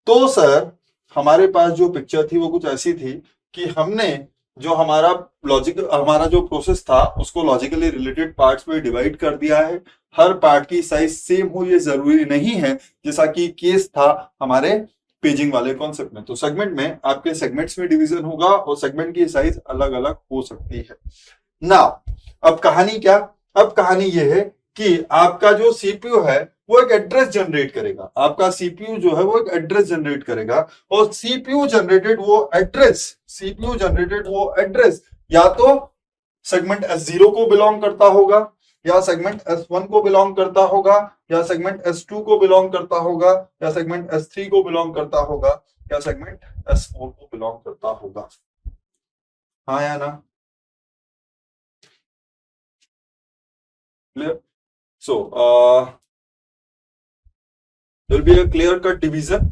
Speaker 1: तो सर हमारे पास जो पिक्चर थी वो कुछ ऐसी थी कि हमने जो हमारा जो प्रोसेस था उसको लॉजिकली रिलेटेड पार्ट्स में डिवाइड कर दिया है। हर पार्ट की साइज सेम हो ये जरूरी नहीं है, जैसा कि केस था हमारे पेजिंग वाले कॉन्सेप्ट में। तो सेगमेंट में आपके सेगमेंट्स में डिवीजन होगा और सेगमेंट की साइज अलग अलग हो सकती है। नाउ अब कहानी क्या? अब कहानी ये है कि आपका जो सीपीयू है वो एक एड्रेस जनरेट करेगा। आपका सीपीयू जो है वो एक एड्रेस जनरेट करेगा और सीपीयू जनरेटेड वो एड्रेस या तो सेगमेंट S0 को बिलोंग करता होगा, या सेगमेंट S1 को बिलोंग करता होगा, या सेगमेंट S2 को बिलोंग करता होगा, या सेगमेंट S3 को बिलोंग करता होगा, या सेगमेंट S4 को बिलोंग करता होगा। हाँ या ना? Clear? So there will be a clear cut division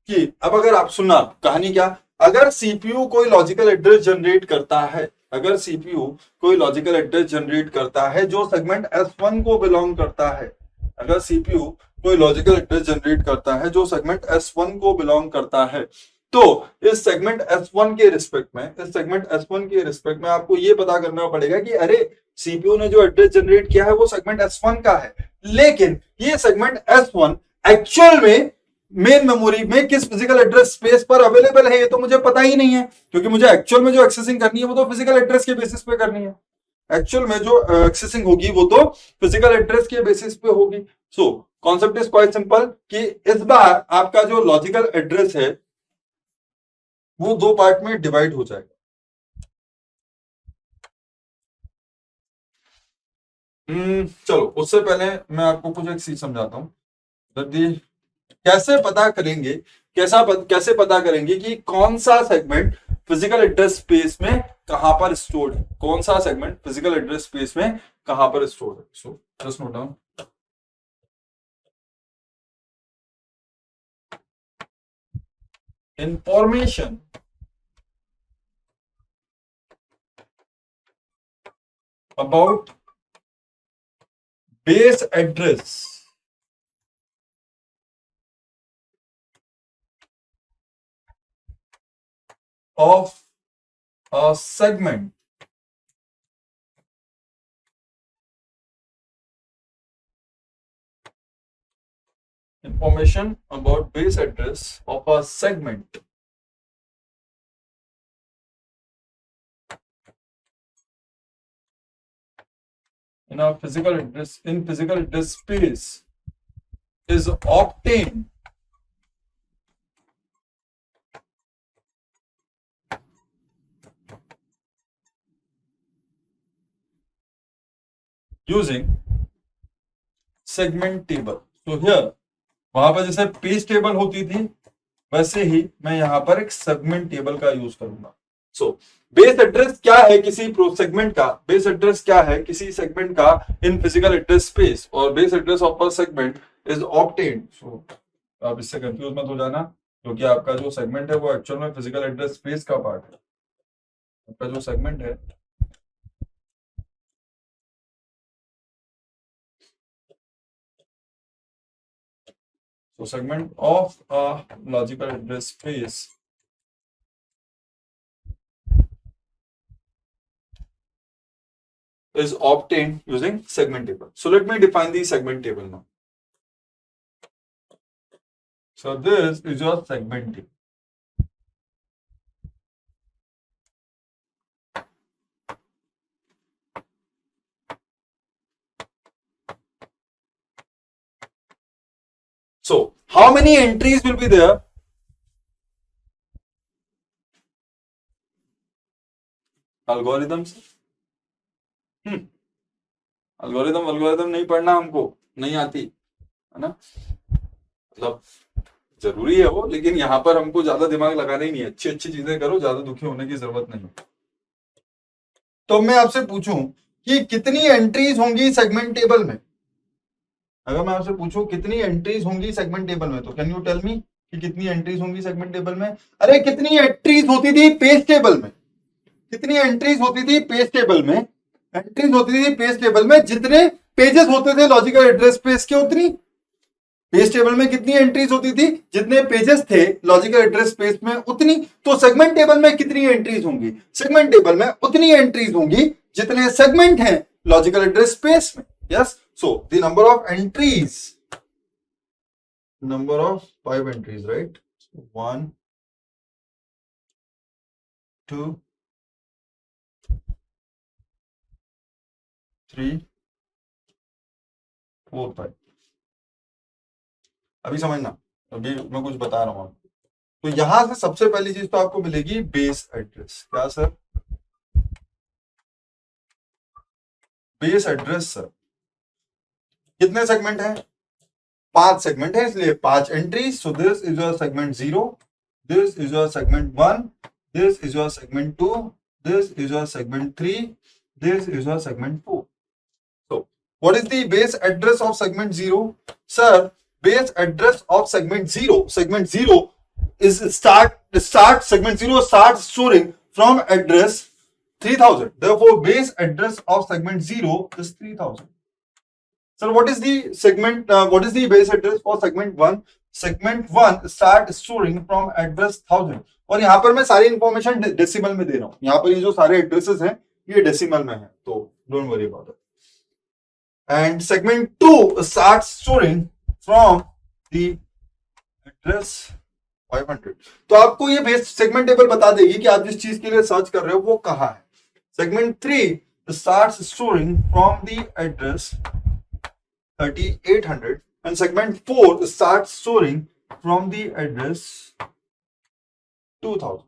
Speaker 1: कि अब अगर आप सुनना कहानी क्या, अगर सीपीयू कोई लॉजिकल एड्रेस जनरेट करता है, अगर सीपीयू कोई लॉजिकल एड्रेस जनरेट करता है जो सेगमेंट S1 को बिलोंग करता है, अगर सीपीयू कोई लॉजिकल एड्रेस जनरेट करता है जो सेगमेंट S1 को बिलोंग करता है, तो इस सेगमेंट S1 के रिस्पेक्ट में आपको ये पता करना पड़ेगा कि अरे सीपीयू ने जो एड्रेस जनरेट किया है वो सेगमेंट S1 का है, लेकिन ये सेगमेंट S1 एक्चुअल में मेन मेमोरी में किस फिजिकल एड्रेस स्पेस पर अवेलेबल है, ये तो मुझे पता ही नहीं है, क्योंकि मुझे एक्चुअल में जो एक्सेसिंग करनी है वो तो फिजिकल एड्रेस के बेसिस पे करनी है। एक्चुअल में जो एक्सेसिंग होगी वो तो फिजिकल एड्रेस के बेसिस पे होगी। So concept is quite simple कि इस बार आपका जो लॉजिकल एड्रेस है वो दो पार्ट में डिवाइड हो जाएगा। चलो उससे पहले मैं आपको कुछ एक चीज समझाता हूं। कैसे पता करेंगे, कैसे पता करेंगे कि कौन सा सेगमेंट फिजिकल एड्रेस स्पेस में कहां पर स्टोर्ड है, कौन सा सेगमेंट फिजिकल एड्रेस स्पेस में कहां पर स्टोर्ड है। So just note down. Information about base address of a segment information about base address of a segment in a physical address space is obtained using segment table. So here वहां पर जैसे page table होती थी वैसे ही मैं यहां पर एक सेगमेंट टेबल का यूज करूंगा। सो बेस एड्रेस क्या है किसी सेगमेंट का, बेस एड्रेस क्या है किसी सेगमेंट का इन फिजिकल एड्रेस स्पेस, और base address of a segment is obtained. So आप इससे कंफ्यूज मत हो जाना, क्योंकि आपका जो सेगमेंट है वो एक्चुअल में फिजिकल एड्रेस स्पेस का पार्ट है। आपका जो सेगमेंट है so segment of a logical address space is obtained using segment table. So let me define the segment table now. So this is your segment table. So how many entries will be there? Algorithms. algorithm नहीं पढ़ना हमको, नहीं आती है ना, मतलब जरूरी है वो, लेकिन यहाँ पर हमको ज्यादा दिमाग लगाना ही नहीं है। अच्छी अच्छी चीजें करो, ज्यादा दुखी होने की जरूरत नहीं। तो मैं आपसे पूछूं कि कितनी एंट्रीज होंगी सेगमेंट टेबल में, अगर मैं आपसे पूछूं कितनी एंट्रीज होंगी सेगमेंट टेबल में, तो कैन यू टेल मी कि कितनी एंट्रीज होंगी सेगमेंट टेबल में? अरे कितनी एंट्रीज होती थी पेज टेबल में, कितनी एंट्रीज होती थी पेज टेबल में, एंट्रीज होती थी पेज टेबल में, जितने पेजेस होते थे लॉजिकल एड्रेस स्पेस के उतनी। पेज टेबल में कितनी एंट्रीज होती थी, जितने पेजेस थे लॉजिकल एड्रेस स्पेस में उतनी। तो सेगमेंट टेबल में कितनी एंट्रीज होंगी, सेगमेंट टेबल में उतनी एंट्रीज होंगी जितने सेगमेंट हैं लॉजिकल एड्रेस स्पेस में। Yes, so the number of entries, number of 5 entries, right? So 1 2 3 4 5। अभी समझना, अभी मैं कुछ बता रहा हूं आपको। तो यहां से सबसे पहली चीज तो आपको मिलेगी बेस एड्रेस। क्या सर? Base address sir. कितने सेगमेंट है? 5 सेगमेंट है, इसलिए 5 entries. So this is your segment 0, this is your segment 1, this is your segment 2, this is your segment 3, this is your segment 4. So what is the base address of segment 0? Sir, base address of segment 0 is start segment 0 starts storing from address 3000. Therefore base address of segment 0 is 3000. Sir, what is the segment what is the base address for segment 1? Segment 1 start storing from address 1000. और यहां पर मैं सारी information decimal में दे रहा हूं। यहां पर ये जो सारे एड्रेसेस हैं ये डेसिमल में है, तो don't worry about it. And segment 2 start storing from the address 500। तो आपको ये बेस सेगमेंट टेबल बता देगी कि आप जिस चीज के लिए सर्च कर रहे हो वो कहाँ है। Segment 3 starts storing from the address 3800 and segment 4 starts storing from the address 2000।